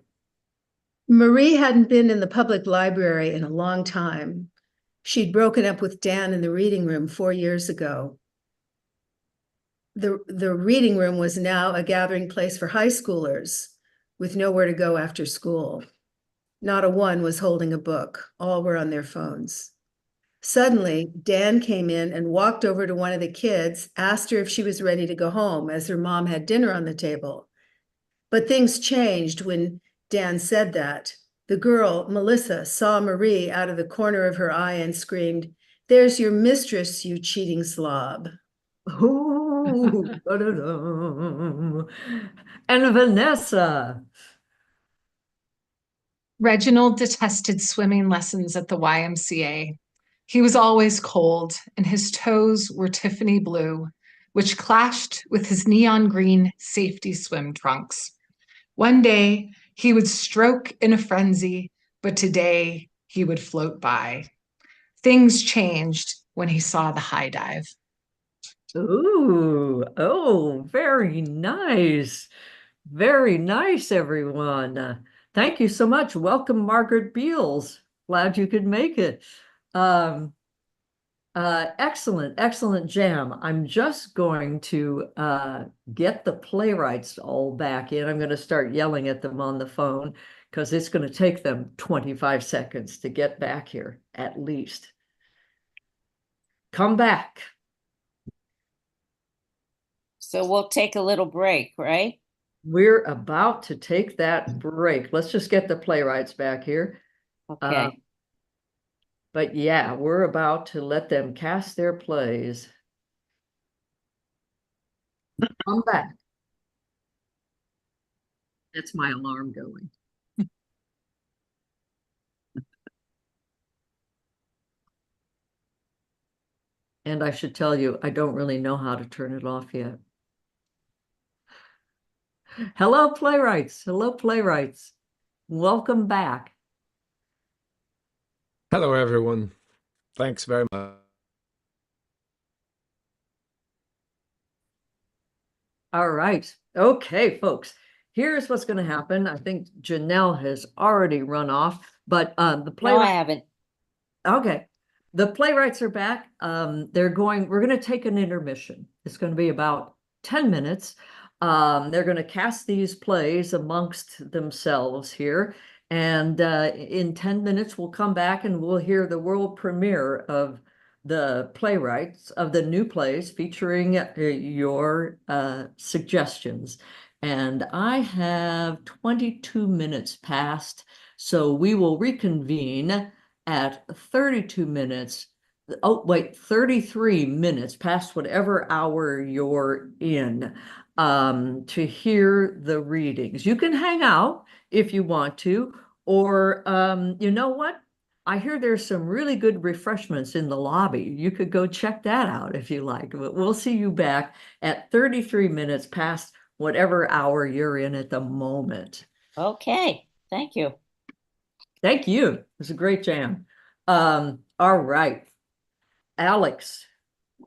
Marie hadn't been in the public library in a long time. She'd broken up with Dan in the reading room 4 years ago. The reading room was now a gathering place for high schoolers with nowhere to go after school. Not a one was holding a book. All were on their phones. Suddenly, Dan came in and walked over to one of the kids, asked her if she was ready to go home as her mom had dinner on the table. But things changed when Dan said that. The girl, Melissa, saw Marie out of the corner of her eye and screamed, "There's your mistress, you cheating slob." Ooh, da-da-dum. And Vanessa. Reginald detested swimming lessons at the YMCA. He was always cold, and his toes were Tiffany blue, which clashed with his neon green safety swim trunks. One day, he would stroke in a frenzy, but today he would float by. Things changed when he saw the high dive. Ooh, oh, very nice. Very nice, everyone. Thank you so much. Welcome, Margaret Beals. Glad you could make it. Excellent, excellent jam. I'm just going to get the playwrights all back in. I'm going to start yelling at them on the phone because it's going to take them 25 seconds to get back here, at least. Come back. So we'll take a little break, right? We're about to take that break. Let's just get the playwrights back here. Okay. But yeah, we're about to let them cast their plays. Come back. That's my alarm going. And I should tell you, I don't really know how to turn it off yet. Hello, playwrights. Hello, playwrights. Welcome back. Hello, everyone. Thanks very much. All right. Okay, folks. Here's what's going to happen. I think Janelle has already run off, but the No, I playwright. haven't. Okay. The playwrights are back. We're going to take an intermission. It's going to be about 10 minutes. They're going to cast these plays amongst themselves here. And in 10 minutes, we'll come back and we'll hear the world premiere of the playwrights of the new plays featuring your suggestions. And I have 22 minutes past, so we will reconvene at 32 minutes. Oh, wait, 33 minutes past whatever hour you're in to hear the readings. You can hang out if you want to, or you know what? I hear there's some really good refreshments in the lobby. You could go check that out if you like. But we'll see you back at 33 minutes past whatever hour you're in at the moment. Okay, thank you. Thank you. It was a great jam. All right. Alex,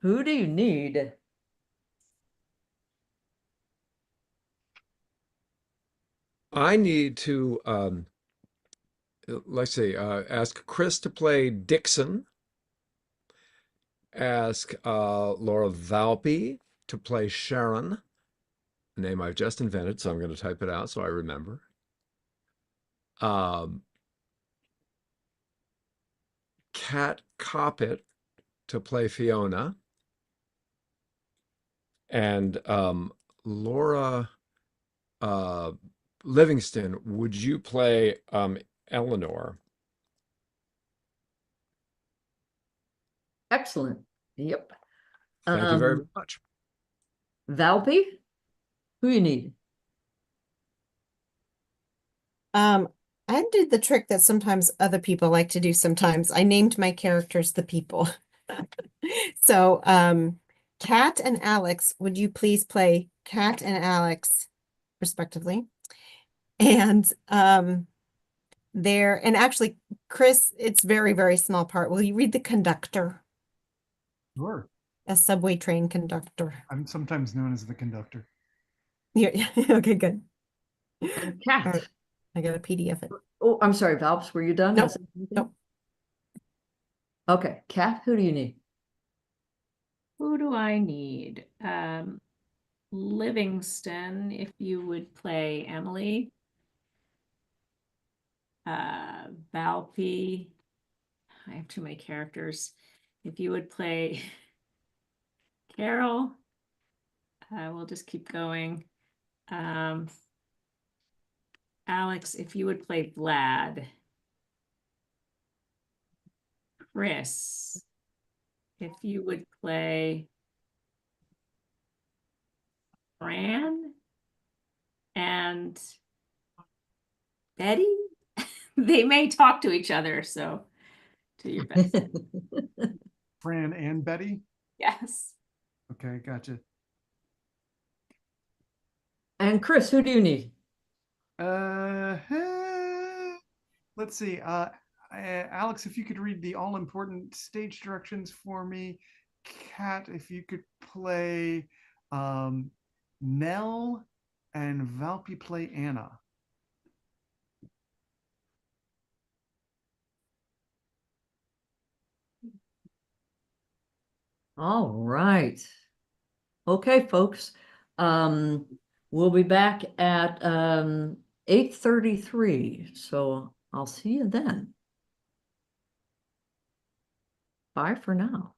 who do you need? I need to, let's see, ask Chris to play Dixon, ask Laura Valpy to play Sharon, a name I've just invented, so I'm going to type it out so I remember. Kat Coppett to play Fiona, and Laura Livingston, would you play Eleanor? Excellent. Yep. Thank you very much. Valpy, who you need? I did the trick that sometimes other people like to do sometimes. I named my characters the people. So, Kat and Alex, would you please play Kat and Alex respectively? And and actually, Chris, it's very, very small part. Will you read the conductor? Sure. A subway train conductor. I'm sometimes known as the conductor. Yeah, okay, good. And Kat. All right. I got a PDF it. Oh, I'm sorry, Valps, were you done? Nope. Is that anything? Nope. Okay, Kat, who do you need? Who do I need? Livingston, if you would play Emily. Valpy. I have too many characters. If you would play Carol, we'll just keep going. Alex, if you would play Vlad. Chris, if you would play Fran and Betty. They may talk to each other, so do your best. Fran and Betty. Yes. Okay, gotcha. And Chris, who do you need? Let's see. Alex, if you could read the all-important stage directions for me. Kat, if you could play Nell, and Valpy play Anna. All right. Okay, folks. We'll be back at 8:33. So I'll see you then. Bye for now.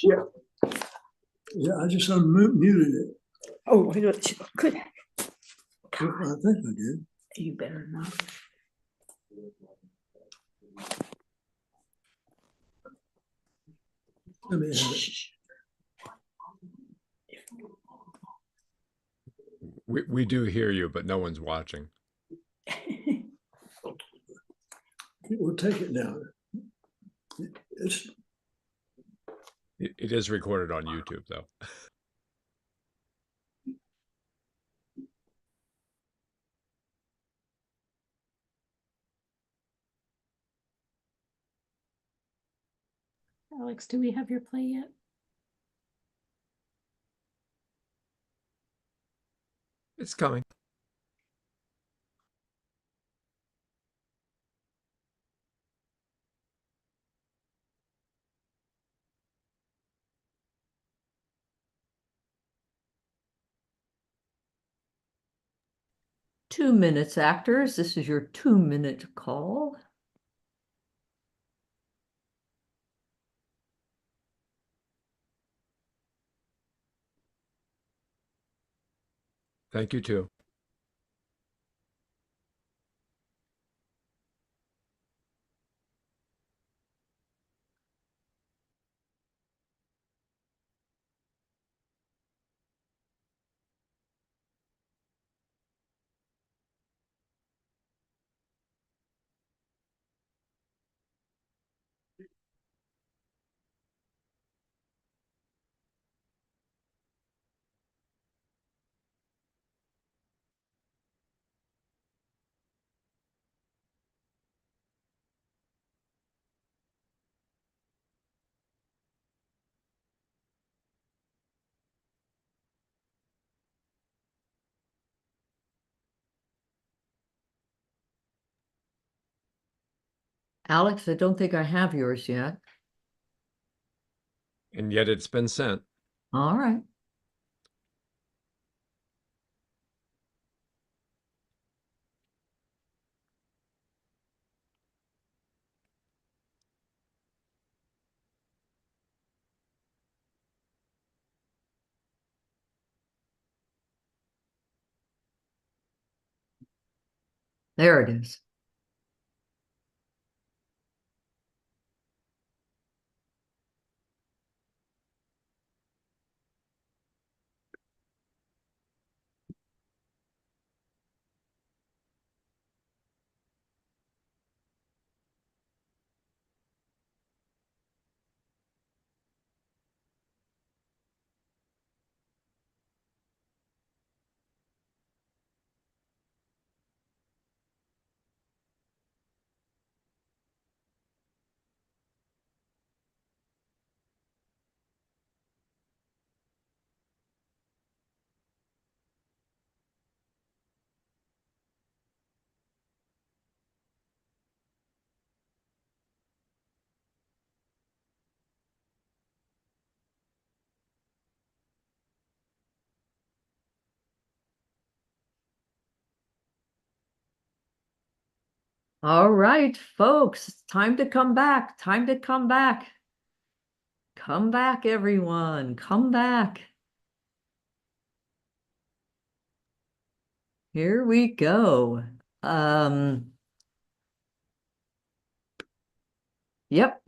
Yeah. Yeah, I just unmuted it. Oh, good. I think I did. You better not. Let me have it. We do hear you, but no one's watching. We'll take it down. It's It is recorded on YouTube, though. Alex, do we have your play yet? It's coming. Two minutes, actors. This is your 2-minute call. Thank you, too. Alex, I don't think I have yours yet. And yet it's been sent. All right. There it is. All right, folks, it's time to come back. Time to come back. Come back, everyone. Come back. Here we go. Yep.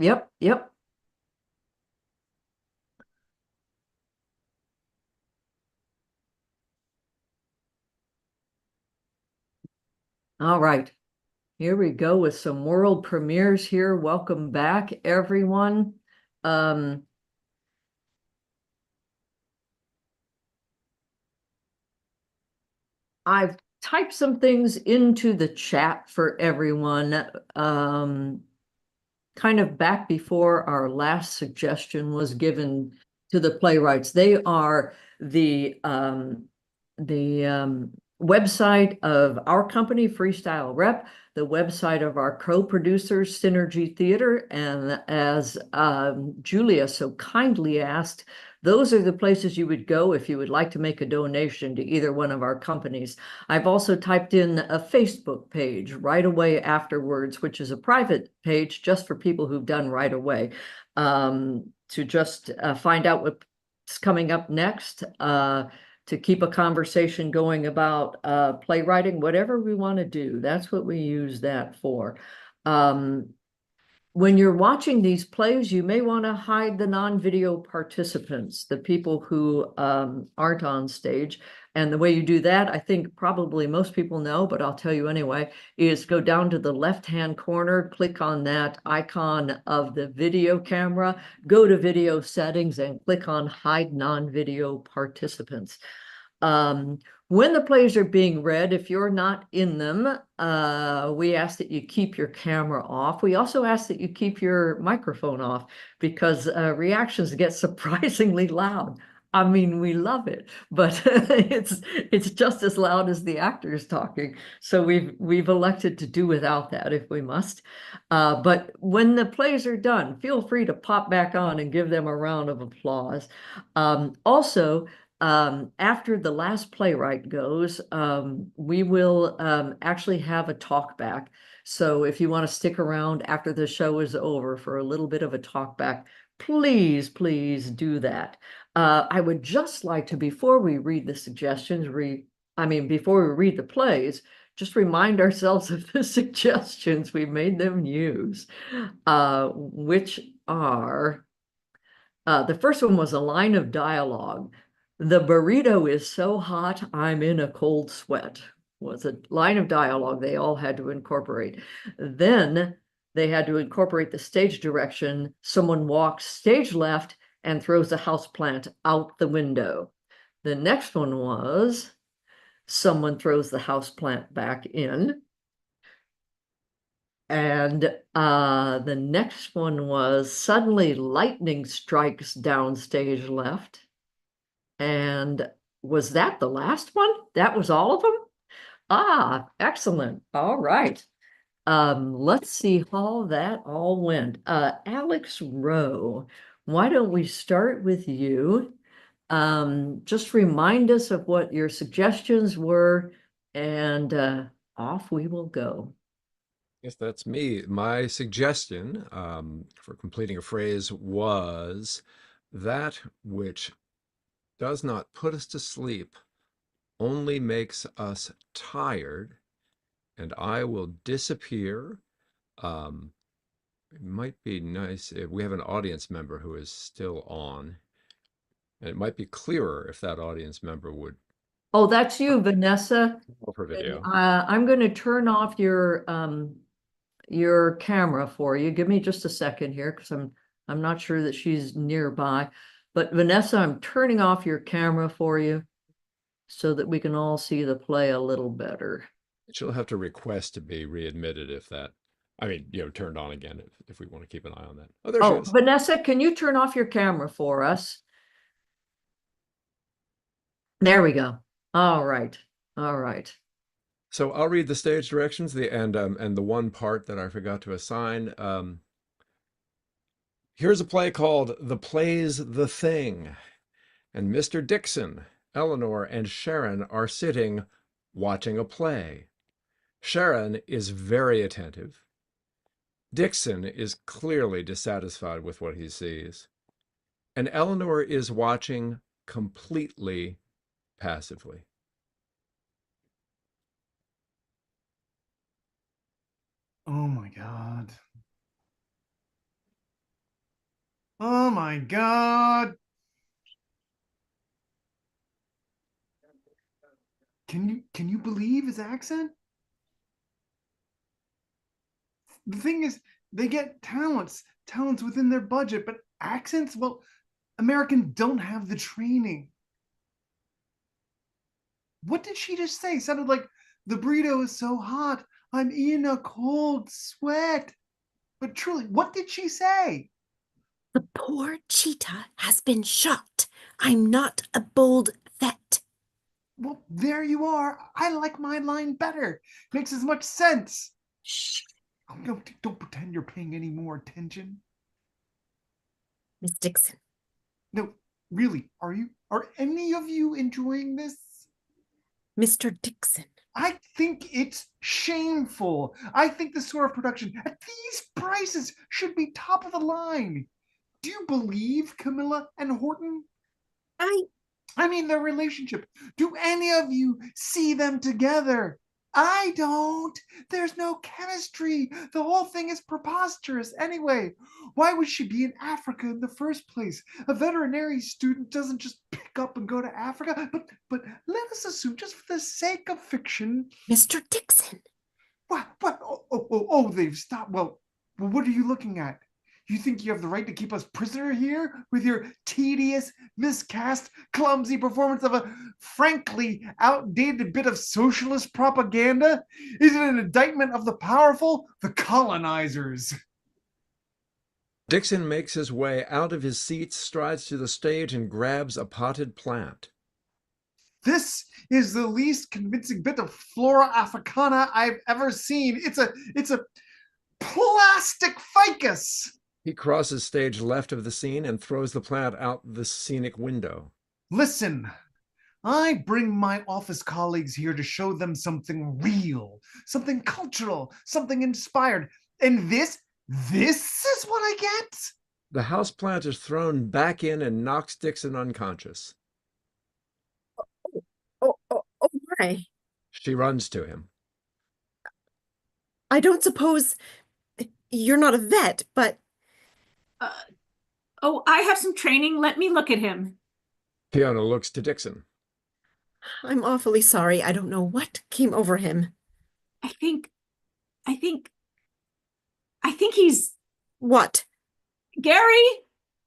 All right. Here we go with some world premieres here. Welcome back, everyone. I've typed some things into the chat for everyone, kind of back before our last suggestion was given to the playwrights. They are the website of our company, Freestyle Rep, the website of our co-producers, Synergy Theater, and as Julia so kindly asked, those are the places you would go if you would like to make a donation to either one of our companies. I've also typed in a Facebook page right away afterwards, which is a private page just for people who've done right away, to just find out what's coming up next, to keep a conversation going about playwriting, whatever we want to do. That's what we use that for. When you're watching these plays, you may want to hide the non-video participants, the people who aren't on stage. And the way you do that, I think probably most people know, but I'll tell you anyway, is go down to the left-hand corner, click on that icon of the video camera, go to video settings and click on hide non-video participants. When the plays are being read, if you're not in them, we ask that you keep your camera off. We also ask that you keep your microphone off because reactions get surprisingly loud. I mean, we love it, but it's just as loud as the actors talking. So we've elected to do without that if we must. But when the plays are done, feel free to pop back on and give them a round of applause. Also, after the last playwright goes, we will actually have a talk back. So if you want to stick around after the show is over for a little bit of a talk back, please do that. I would just like to, before we read the suggestions, before we read the plays, just remind ourselves of the suggestions we made them use, which are, the first one was a line of dialogue. The burrito is so hot, I'm in a cold sweat, was a line of dialogue they all had to incorporate. Then they had to incorporate the stage direction. Someone walks stage left and throws a houseplant out the window. The next one was someone throws the houseplant back in. And the next one was suddenly lightning strikes down stage left. And was that the last one? That was all of them? Ah, excellent. All right. Let's see how that all went. Alex Rowe, why don't we start with you? Just remind us of what your suggestions were, and off we will go. Yes, that's me. My suggestion for completing a phrase was that which does not put us to sleep only makes us tired and I will disappear. It might be nice if we have an audience member who is still on. And it might be clearer if that audience member would Oh, that's you, Vanessa. off her And, video. I'm going to turn off your camera for you. Give me just a second here because I'm not sure that she's nearby. But Vanessa, I'm turning off your camera for you so that we can all see the play a little better. She'll have to request to be readmitted if that, I mean, turned on again if we want to keep an eye on that. Oh, there she Oh, is. Vanessa, can you turn off your camera for us? There we go. All right. All right. So I'll read the stage directions, and the one part that I forgot to assign. Here's a play called The Play's the Thing, and Mr. Dixon, Eleanor, and Sharon are sitting watching a play. Sharon is very attentive. Dixon is clearly dissatisfied with what he sees, and Eleanor is watching completely passively. Oh my God. Oh my God. Can you believe his accent? The thing is, they get talents within their budget, but accents, well, Americans don't have the training. What did she just say? Sounded like the burrito is so hot, I'm in a cold sweat. But truly, what did she say? The poor cheetah has been shot. I'm not a bold vet. Well, there you are. I like my line better. Makes as much sense. Shh, Oh, no, don't pretend you're paying any more attention. Miss Dixon. No, really, are any of you enjoying this? Mr. Dixon. I think it's shameful. I think the sort of production at these prices should be top of the line. Do you believe Camilla and Horton? I mean, their relationship. Do any of you see them together? I don't. There's no chemistry. The whole thing is preposterous anyway. Why would she be in Africa in the first place? A veterinary student doesn't just pick up and go to Africa. But let us assume, just for the sake of fiction. Mr. Dixon. What? Oh, they've stopped. Well, what are you looking at? You think you have the right to keep us prisoner here with your tedious, miscast, clumsy performance of a frankly outdated bit of socialist propaganda? Is it an indictment of the powerful, the colonizers? Dixon makes his way out of his seat, strides to the stage, and grabs a potted plant. This is the least convincing bit of flora africana I've ever seen. It's a plastic ficus. He crosses stage left of the scene and throws the plant out the scenic window. Listen, I bring my office colleagues here to show them something real, something cultural, something inspired. And this is what I get? The houseplant is thrown back in and knocks Dixon unconscious. Oh, my. She runs to him. I don't suppose you're not a vet, but Oh, I have some training. Let me look at him. Fiona looks to Dixon. I'm awfully sorry. I don't know what came over him. I think he's What? Gary,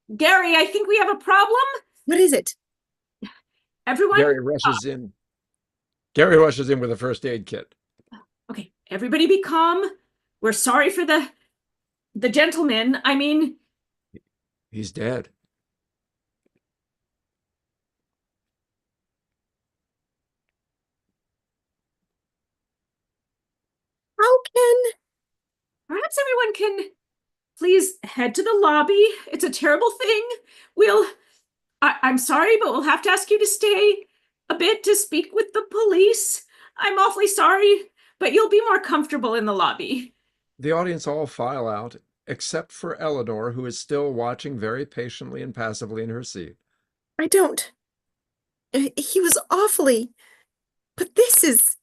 I think we have a problem. What is it? Everyone, Gary rushes in. Gary rushes in with a first aid kit. okay, everybody be calm. We're sorry for the gentleman. I mean, He's dead. How can... perhaps everyone can please head to the lobby. It's a terrible thing. I'm sorry, but we'll have to ask you to stay a bit to speak with the police. I'm awfully sorry, but you'll be more comfortable in the lobby. The audience all file out, except for Eleanor, who is still watching very patiently and passively in her seat. I don't... He was awfully... But this is...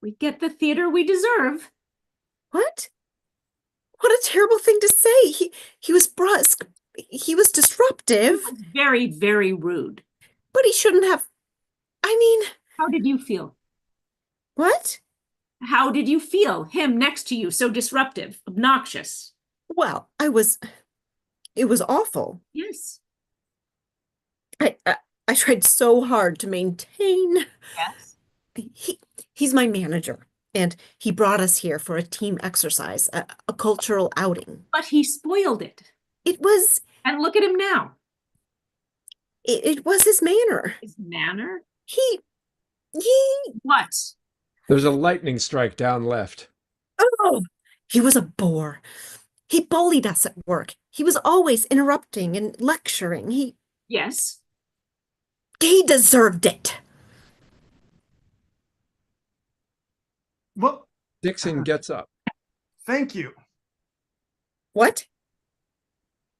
We get the theater we deserve. What? What a terrible thing to say. He was brusque. He was disruptive, It was very, very rude. but he shouldn't have. I mean, How did you feel? what? How did you feel? Him next to you, so disruptive, obnoxious. Well, it was awful. Yes. I tried so hard to maintain. Yes. He's my manager, and he brought us here for a team exercise, a cultural outing. But he spoiled it. It was And look at him now. it was his manner. His manner? He What? There's a lightning strike down left. oh, he was a bore. He bullied us at work. He was always interrupting and lecturing. Yes. He deserved it. Well, Dixon gets up. thank you. What?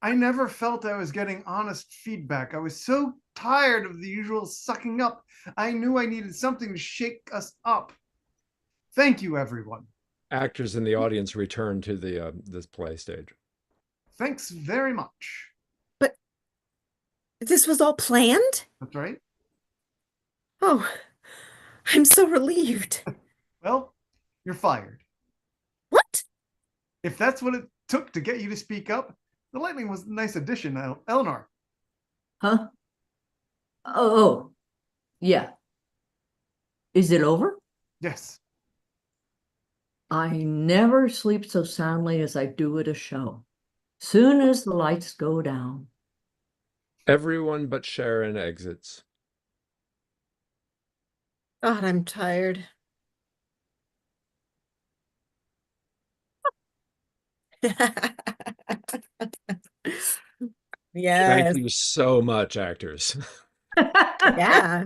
I never felt I was getting honest feedback. I was so tired of the usual sucking up. I knew I needed something to shake us up. Thank you, everyone. Actors in the audience return to the this play stage. Thanks very much. This was all planned? That's right. Oh, I'm so relieved. Well, you're fired. What? If that's what it took to get you to speak up, the lightning was a nice addition, Eleanor. Huh? Oh, yeah. Is it over? Yes. I never sleep so soundly as I do at a show. Soon as the lights go down. Everyone but Sharon exits. God, I'm tired. Yes. Thank you so much, actors. Yeah.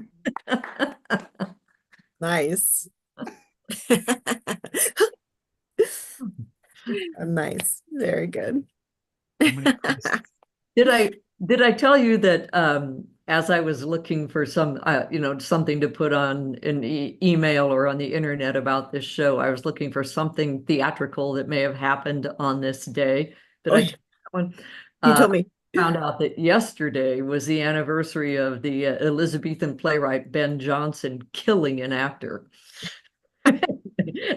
Nice. Nice. Very good. Did I tell you that as I was looking for some something to put on an email or on the internet about this show, I was looking for something theatrical that may have happened on this day. Did I tell you that one? You told me. Found out that yesterday was the anniversary of the Elizabethan playwright Ben Jonson killing an actor.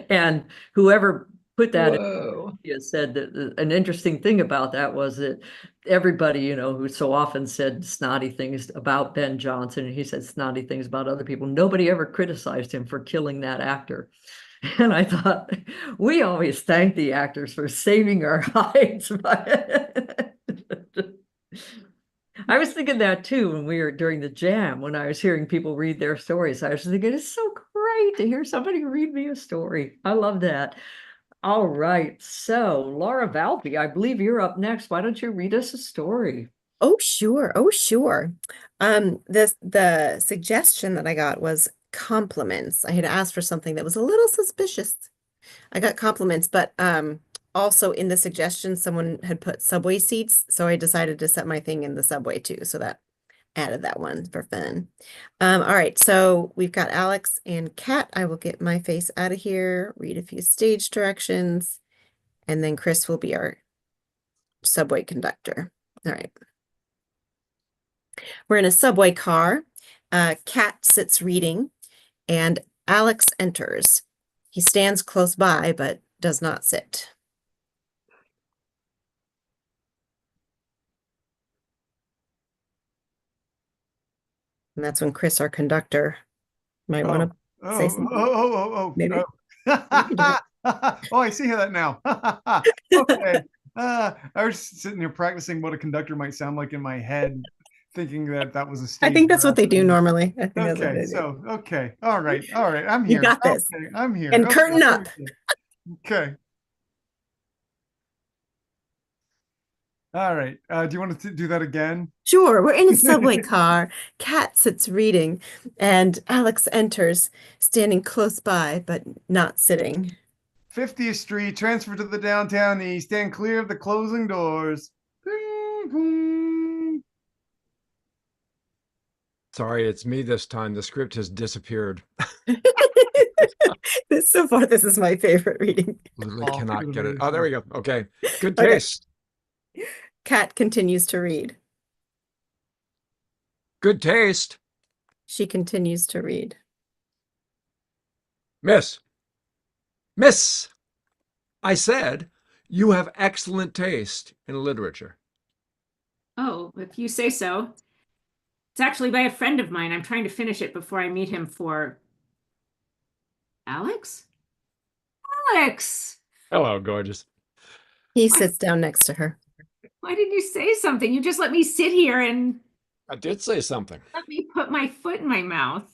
And whoever put that in said that an interesting thing about that was that everybody, who so often said snotty things about Ben Jonson, and he said snotty things about other people, nobody ever criticized him for killing that actor. And I thought, we always thank the actors for saving our hides. I was thinking that too when we were during the jam, when I was hearing people read their stories. I was thinking, it's so great to hear somebody read me a story. I love that. All right. So, Laura Valpy, I believe you're up next. Why don't you read us a story? Oh, sure. Oh, sure. The suggestion that I got was compliments. I had asked for something that was a little suspicious. I got compliments, but also in the suggestion, someone had put subway seats. So I decided to set my thing in the subway too. So that added that one for fun. All right. So we've got Alex and Kat. I will get my face out of here, read a few stage directions, and then Chris will be our subway conductor. All right. We're in a subway car. Kat sits reading, and Alex enters. He stands close by, but does not sit. And that's when Chris, our conductor, might want to say something. Maybe. Oh, I see that now. Okay. I was sitting here practicing what a conductor might sound like in my head, thinking that was a stage. I think that's what they do normally. I think that's what Okay, they do. so okay, all right, I'm here. You got this. Okay, I'm here. And Okay, curtain up. Okay. All right. Do you want to do that again? Sure, we're in a subway car. Kat sits reading, and Alex enters, standing close by, but not sitting. 50th Street, transfer to the downtown east, stand clear of the closing doors. Ding, boom. Sorry, it's me this time. The script has disappeared. So far, this is my favorite reading. Literally Off to cannot the get it. races. Oh, there we go. Okay. Good Okay. taste. Kat continues to read. Good taste. She continues to read. Miss. Miss. I said you have excellent taste in literature. Oh, if you say so. It's actually by a friend of mine. I'm trying to finish it before I meet him for Alex? Alex! Hello, gorgeous. He sits down next to her. Why didn't you say something? You just let me sit here and I did say something. let me put my foot in my mouth.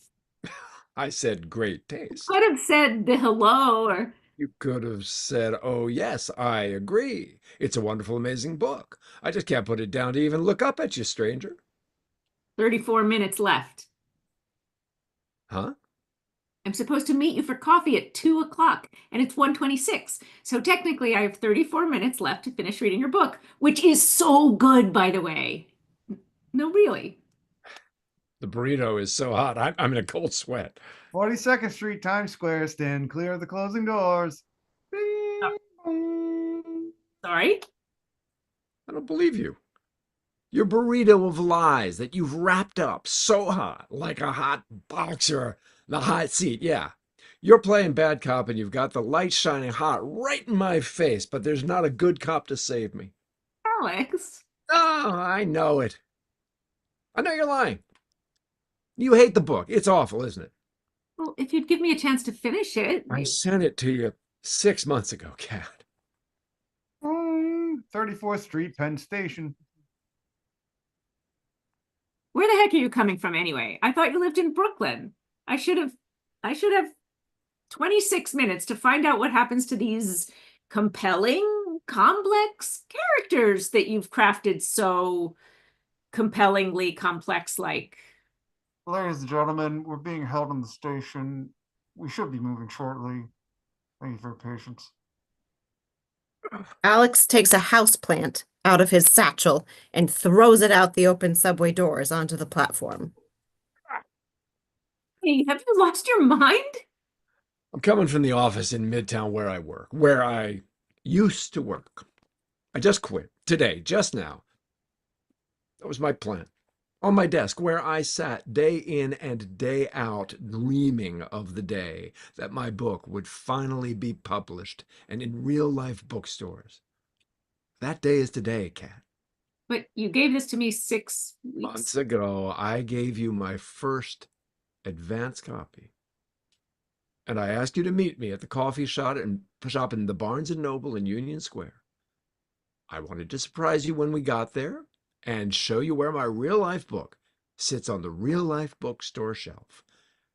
I said great taste. Could have said the hello or You could have said, oh, yes, I agree. It's a wonderful, amazing book. I just can't put it down to even look up at you, stranger. 34 minutes left. Huh? I'm supposed to meet you for coffee at 2 o'clock and it's 1:26. So technically I have 34 minutes left to finish reading your book, which is so good, by the way. No, really. The burrito is so hot. I'm in a cold sweat. 42nd Street, Times Square. Stand clear of the closing doors. Bing, Oh. boom. Sorry. I don't believe you. Your burrito of lies that you've wrapped up so hot, like a hot boxer, the hot seat. Yeah. You're playing bad cop and you've got the light shining hot right in my face, but there's not a good cop to save me. Alex. Oh, I know it. I know you're lying. You hate the book. It's awful, isn't it? Well, if you'd give me a chance to finish it. I sent it to you 6 months ago, Kat. 34th Street, Penn Station. Where the heck are you coming from anyway? I thought you lived in Brooklyn. I should have 26 minutes to find out what happens to these compelling, complex characters that you've crafted so compellingly complex like. Ladies and gentlemen, we're being held in the station. We should be moving shortly. Thank you for your patience. Alex takes a houseplant out of his satchel and throws it out the open subway doors onto the platform. Hey, have you lost your mind? I'm coming from the office in Midtown where I work, where I used to work. I just quit today, just now. That was my plan. On my desk, where I sat day in and day out, dreaming of the day that my book would finally be published and in real-life bookstores. That day is today, Kat. But you gave this to me 6 weeks. Months ago, I gave you my first advance copy. And I asked you to meet me at the coffee shop in the Barnes & Noble in Union Square. I wanted to surprise you when we got there and show you where my real-life book sits on the real-life bookstore shelf.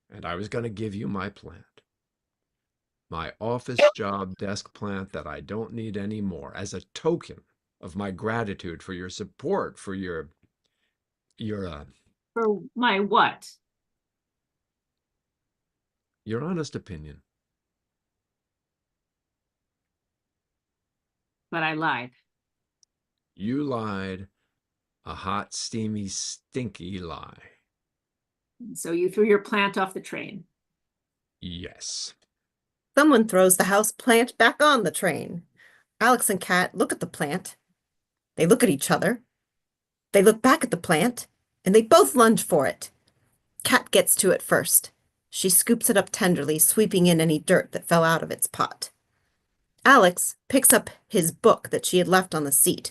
And I was going to give you my plant. My office job desk plant that I don't need anymore as a token of my gratitude for your support, for your For my what? your honest opinion. But I lied. You lied. A hot, steamy, stinky lie. So you threw your plant off the train. Yes. Someone throws the houseplant back on the train. Alex and Kat look at the plant. They look at each other. They look back at the plant, and they both lunge for it. Kat gets to it first. She scoops it up tenderly, sweeping in any dirt that fell out of its pot. Alex picks up his book that she had left on the seat.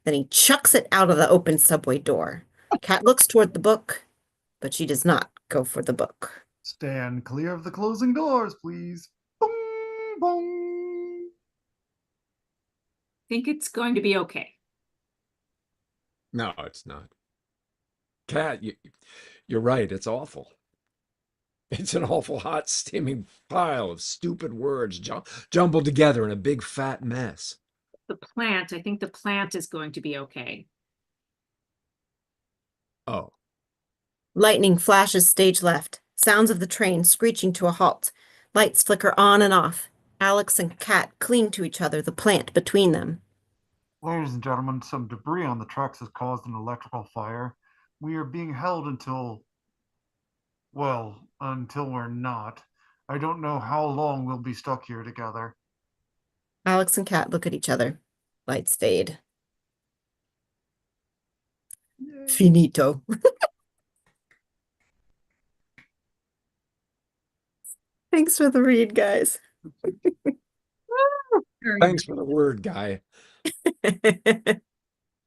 Then he chucks it out of the open subway door. Kat looks toward the book, but she does not go for the book. Stand clear of the closing doors, please. Boom, boom. Think it's going to be okay. No, it's not. Kat, you're right. It's awful. It's an awful, hot, steaming pile of stupid words jumbled together in a big, fat mess. I think the plant is going to be okay. Oh. Lightning flashes stage left. Sounds of the train screeching to a halt. Lights flicker on and off. Alex and Kat cling to each other, the plant between them. Ladies and gentlemen, some debris on the tracks has caused an electrical fire. We are being held until we're not. I don't know how long we'll be stuck here together. Alex and Kat look at each other. Lights fade. Finito. Thanks for the read, guys. Thanks for the word, guy.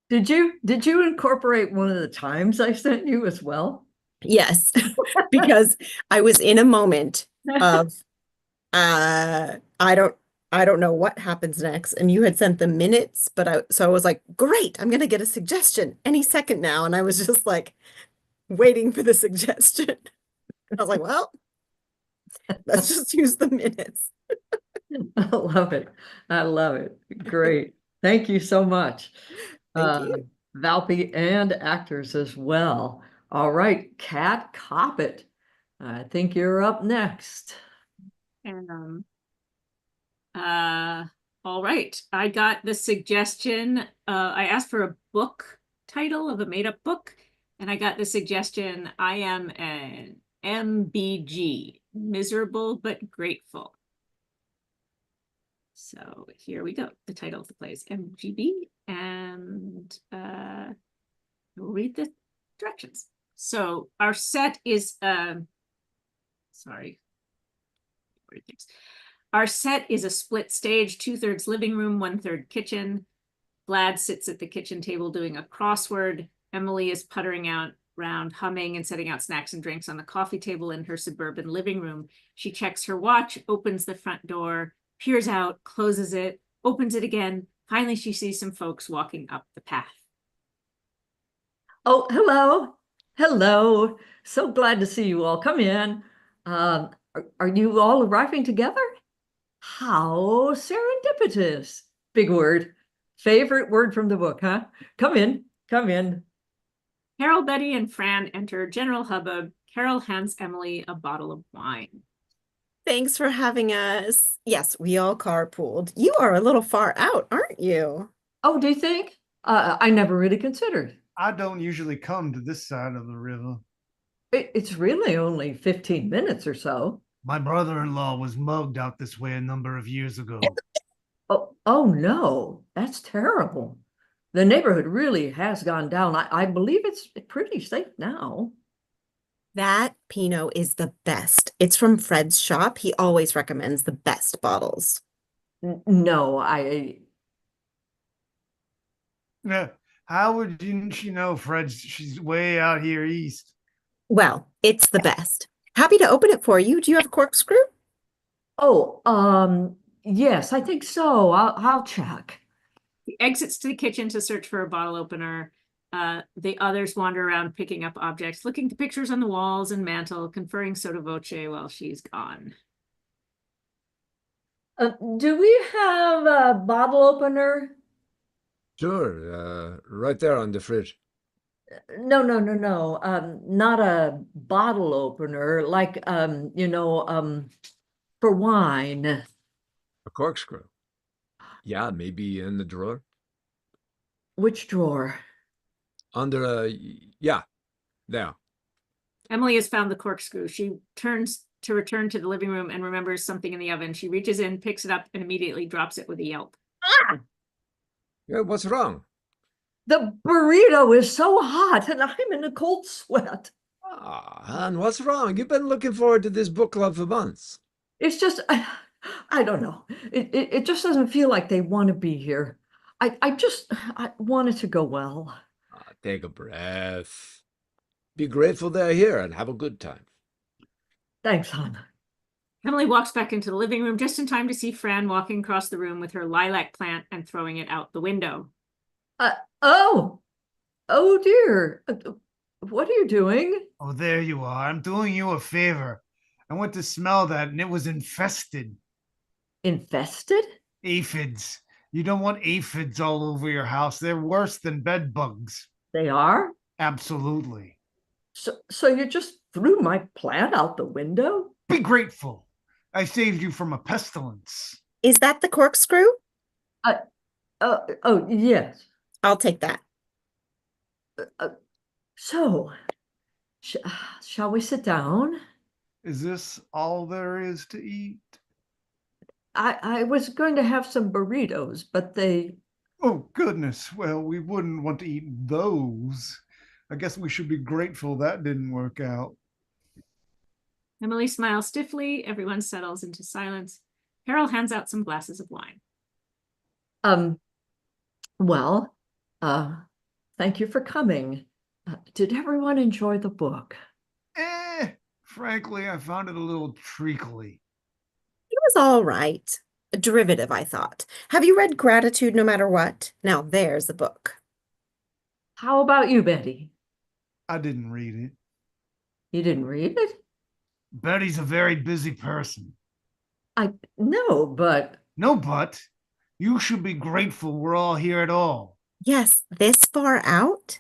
Did you incorporate one of the times I sent you as well? Yes, because I was in a moment of I don't know what happens next. And you had sent the minutes, but so I was like, great, I'm gonna get a suggestion any second now. And I was just like waiting for the suggestion. I was like, well, let's just use the minutes. I love it. I love it. Great. Thank you so much. Thank you. Valpy and actors as well. All right, Kat Coppett. I think you're up next. And all right. I got the suggestion. I asked for a book title of a made-up book, and I got the suggestion, I am an MBG, miserable but grateful. So here we go. The title of the play is MGB, and we'll read the directions. So our set is sorry. Our set is a split stage, 2/3 living room, 1/3 kitchen. Vlad sits at the kitchen table doing a crossword. Emily is puttering around, humming and setting out snacks and drinks on the coffee table in her suburban living room. She checks her watch, opens the front door, peers out, closes it, opens it again. Finally, she sees some folks walking up the path. Oh, hello. Hello. So glad to see you all. Come in. Are you all arriving together? How serendipitous. Big word. Favorite word from the book, huh? Come in. Come in. Carol, Betty, and Fran enter general hubbub. Carol hands Emily a bottle of wine. Thanks for having us. Yes, we all carpooled. You are a little far out, aren't you? Oh, do you think? I never really considered. I don't usually come to this side of the river. It's really only 15 minutes or so. My brother-in-law was mugged out this way a number of years ago. Oh no, that's terrible. The neighborhood really has gone down. I believe it's pretty safe now. That Pinot is the best. It's from Fred's shop. He always recommends the best bottles. No, Yeah. How would you know, Fred? She's way out here east. Well, it's the best. Happy to open it for you. Do you have a corkscrew? Oh, yes, I think so. I'll check. He exits to the kitchen to search for a bottle opener. The others wander around picking up objects, looking at pictures on the walls and mantle, conferring sotto voce while she's gone. Do we have a bottle opener? Sure, right there on the fridge. No. Not a bottle opener, like for wine. A corkscrew. Yeah, maybe in the drawer. Which drawer? Under yeah, there. Emily has found the corkscrew. She turns to return to the living room and remembers something in the oven. She reaches in, picks it up, and immediately drops it with a yelp. Ah! Yeah, what's wrong? The burrito is so hot and I'm in a cold sweat. Ah, and what's wrong? You've been looking forward to this book club for months. It's just, I don't know. It just doesn't feel like they want to be here. I want it to go well. Take a breath. Be grateful they're here and have a good time. Thanks, hon. Emily walks back into the living room just in time to see Fran walking across the room with her lilac plant and throwing it out the window. Oh dear. What are you doing? Oh, there you are. I'm doing you a favor. I went to smell that and it was infested. Infested? Aphids. You don't want aphids all over your house. They're worse than bed bugs. They are? Absolutely. So you just threw my plant out the window? Be grateful. I saved you from a pestilence. Is that the corkscrew? Oh, yes. I'll take that. So, shall we sit down? Is this all there is to eat? I was going to have some burritos, but they, Oh, goodness. Well, we wouldn't want to eat those. I guess we should be grateful that didn't work out. Emily smiles stiffly. Everyone settles into silence. Carol hands out some glasses of wine. um, well, thank you for coming. Did everyone enjoy the book? Frankly, I found it a little treacly. It was all right. A derivative, I thought. Have you read Gratitude No Matter What? Now there's a book. How about you, Betty? I didn't read it. You didn't read it? Betty's a very busy person. No, but No, but you should be grateful we're all here at all. Yes, this far out?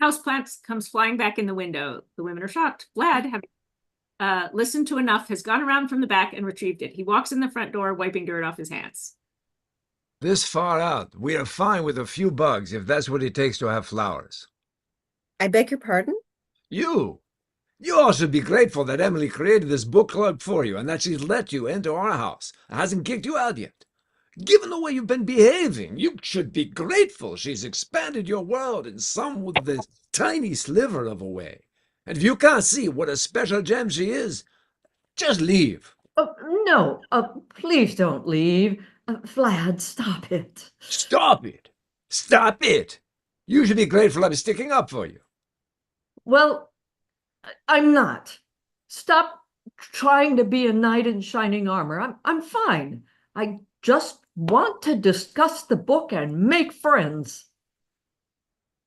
Houseplant comes flying back in the window. The women are shocked. Vlad, having listened to enough, has gone around from the back and retrieved it. He walks in the front door, wiping dirt off his hands. This far out, we are fine with a few bugs if that's what it takes to have flowers. I beg your pardon? You all should be grateful that Emily created this book club for you and that she's let you into our house and hasn't kicked you out yet. Given the way you've been behaving, you should be grateful she's expanded your world in some with this tiny sliver of a way. And if you can't see what a special gem she is, just leave. no, please don't leave. Vlad, stop it. Stop it! Stop it! You should be grateful I'm sticking up for you. Well, I'm not. Stop trying to be a knight in shining armor. I'm fine. I just want to discuss the book and make friends.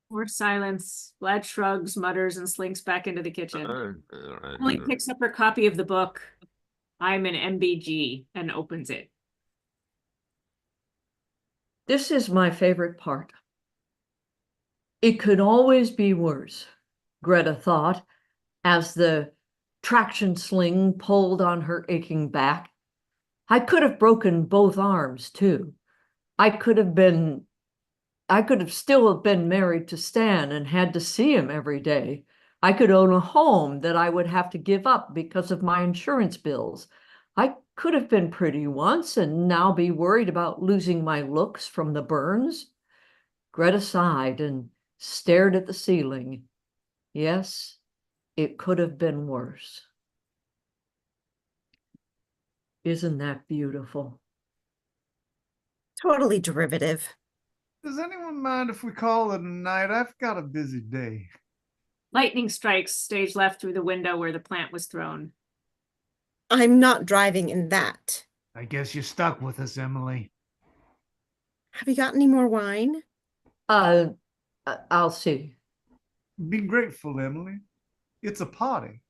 More silence. Vlad shrugs, mutters, and slinks back into the kitchen. Emily picks up her copy of the book, I'm an MBG, and opens it. This is my favorite part. It could always be worse, Greta thought, as the traction sling pulled on her aching back. I could have broken both arms, too. I could have still been married to Stan and had to see him every day. I could own a home that I would have to give up because of my insurance bills. I could have been pretty once and now be worried about losing my looks from the burns. Greta sighed and stared at the ceiling. Yes, it could have been worse. Isn't that beautiful? Totally derivative. Does anyone mind if we call it a night? I've got a busy day. Lightning strikes stage left through the window where the plant was thrown. I'm not driving in that. I guess you're stuck with us, Emily. Have you got any more wine? I'll see. Be grateful, Emily. It's a party.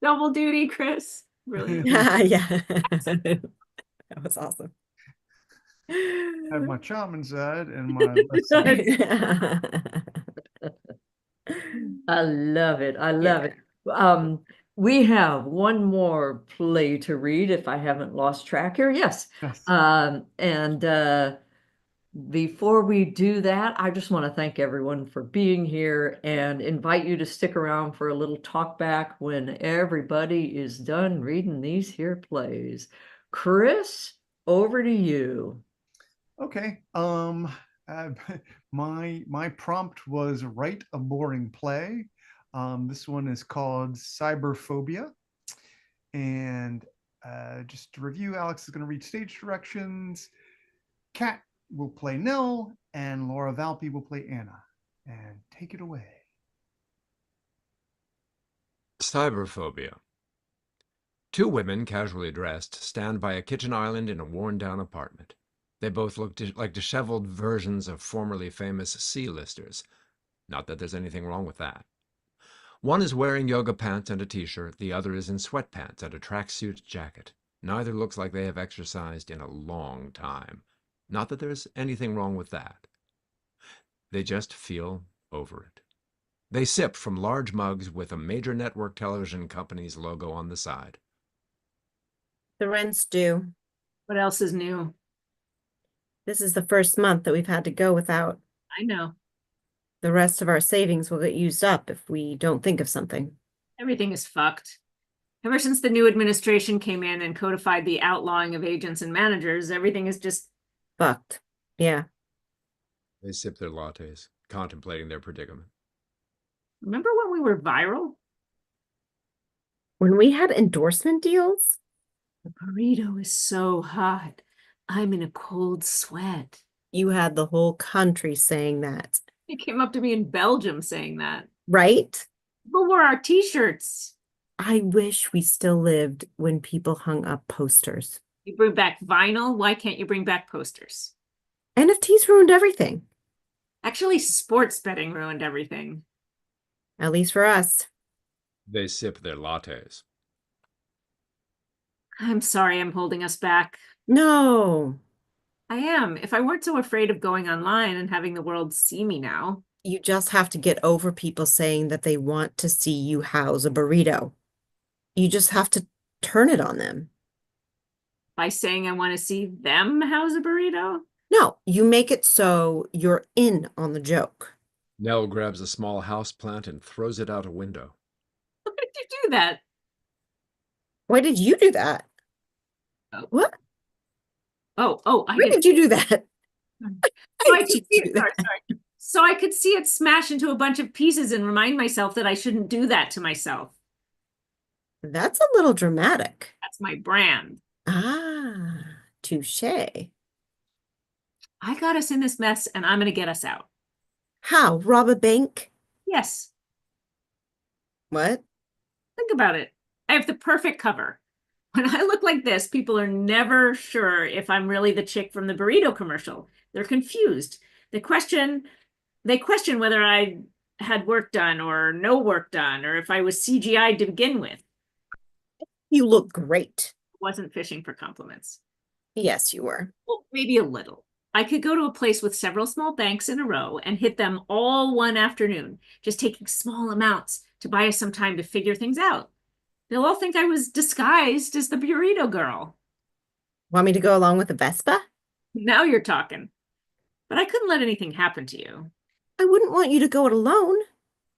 Double duty, Chris. Brilliant. Yeah. That was awesome. I have my charming side and my left side. I love it. I love it. We have one more play to read if I haven't lost track here. Yes. Yes. Before we do that, I just want to thank everyone for being here and invite you to stick around for a little talk back when everybody is done reading these here plays. Chris, over to you. Okay. My prompt was write a boring play. This one is called Cyberphobia. And just to review, Alex is going to read stage directions. Kat will play Nell, and Laura Valpy will play Anna. And take it away. Cyberphobia. Two women, casually dressed, stand by a kitchen island in a worn-down apartment. They both look like disheveled versions of formerly famous C-listers. Not that there's anything wrong with that. One is wearing yoga pants and a t-shirt, the other is in sweatpants and a tracksuit jacket. Neither looks like they have exercised in a long time. Not that there's anything wrong with that. They just feel over it. They sip from large mugs with a major network television company's logo on the side. The rent's due. What else is new? This is the first month that we've had to go without. I know. The rest of our savings will get used up if we don't think of something. Everything is fucked. Ever since the new administration came in and codified the outlawing of agents and managers, everything is just Fucked. Yeah. They sip their lattes, contemplating their predicament. remember when we were viral? When we had endorsement deals, The burrito is so hot. I'm in a cold sweat. you had the whole country saying that, They came up to me in Belgium saying that. right? People wore our t-shirts. I wish we still lived when people hung up posters. You bring back vinyl. Why can't you bring back posters? NFTs ruined everything, Actually, sports betting ruined everything. at least for us. They sip their lattes. I'm sorry I'm holding us back. No, I am. If I weren't so afraid of going online and having the world see me now. you just have to get over people saying that they want to see you house a burrito. You just have to turn it on them. By saying I want to see them house a burrito? No, you make it so you're in on the joke. Nell grabs a small house plant and throws it out a window. Why did you do that? Why did you do that? Oh. What? Oh, I Why did. did you do that? So Why I could did see you it, do sorry, that? sorry. So I could see it smash into a bunch of pieces and remind myself that I shouldn't do that to myself. That's a little dramatic. That's my brand. Ah, touche. I got us in this mess and I'm going to get us out. How? Rob a bank? Yes, What? think about it. I have the perfect cover. When I look like this, people are never sure if I'm really the chick from the burrito commercial. They're confused. They question whether I had work done or no work done, or if I was CGI'd to begin with. You look great. Wasn't fishing for compliments. Yes, you were. Well, maybe a little. I could go to a place with several small banks in a row and hit them all one afternoon, just taking small amounts to buy us some time to figure things out. They'll all think I was disguised as the burrito girl. Want me to go along with the Vespa? Now you're talking. But I couldn't let anything happen to you. I wouldn't want you to go it alone.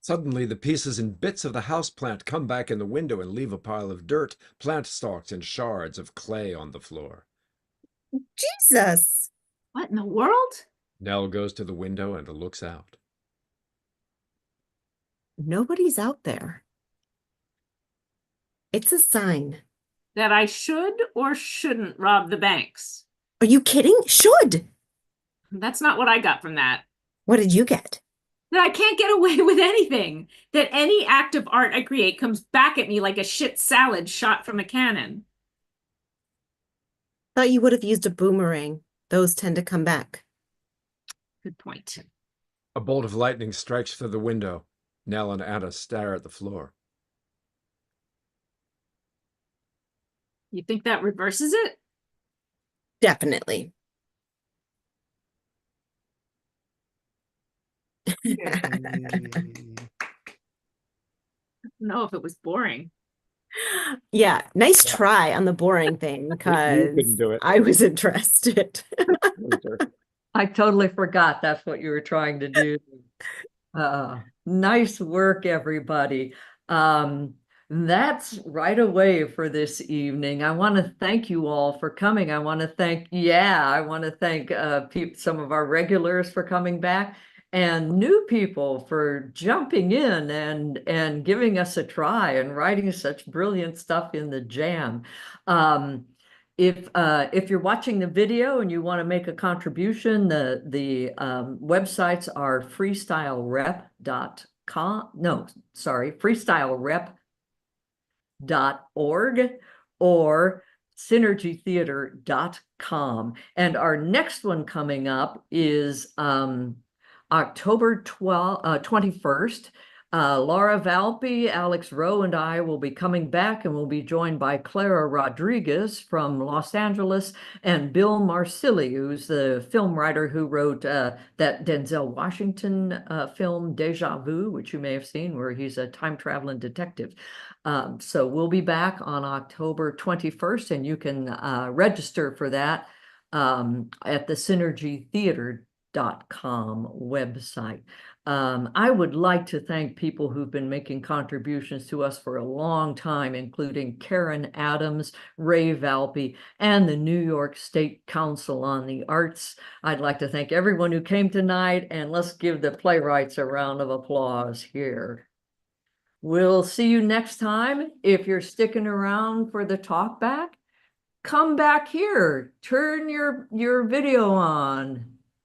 Suddenly, the pieces and bits of the houseplant come back in the window and leave a pile of dirt, plant stalks, and shards of clay on the floor. Jesus. What in the world? Nell goes to the window and looks out. Nobody's out there. It's a sign. That I should or shouldn't rob the banks. Are you kidding? Should. That's not what I got from that. What did you get? That I can't get away with anything. That any act of art I create comes back at me like a shit salad shot from a cannon. Thought you would have used a boomerang. Those tend to come back. Good point. A bolt of lightning strikes through the window. Nell and Anna stare at the floor. You think that reverses it? Definitely. I don't know if it was boring. Yeah, nice try on the boring thing because couldn't do it. I was interested. I totally forgot that's what you were trying to do. Nice work, everybody. That's right away for this evening. I want to thank you all for coming. I want to thank some of our regulars for coming back and new people for jumping in and giving us a try and writing such brilliant stuff in the jam. If you're watching the video and you want to make a contribution, the websites are freestylerep.org or synergytheater.com. And our next one coming up is October 21st. Laura Valpy, Alex Rowe, and I will be coming back, and we'll be joined by Clara Rodriguez from Los Angeles and Bill Marsili, who's the film writer who wrote that Denzel Washington film Deja Vu, which you may have seen, where he's a time-traveling detective. So we'll be back on October 21st, and you can register for that at the Synergy Theater website. I would like to thank people who've been making contributions to us for a long time, including Karen Adams, Ray Valpy, and the New York State Council on the Arts. I'd like to thank everyone who came tonight, and let's give the playwrights a round of applause here. We'll see you next time. If you're sticking around for the talk back, come back here, turn your video on.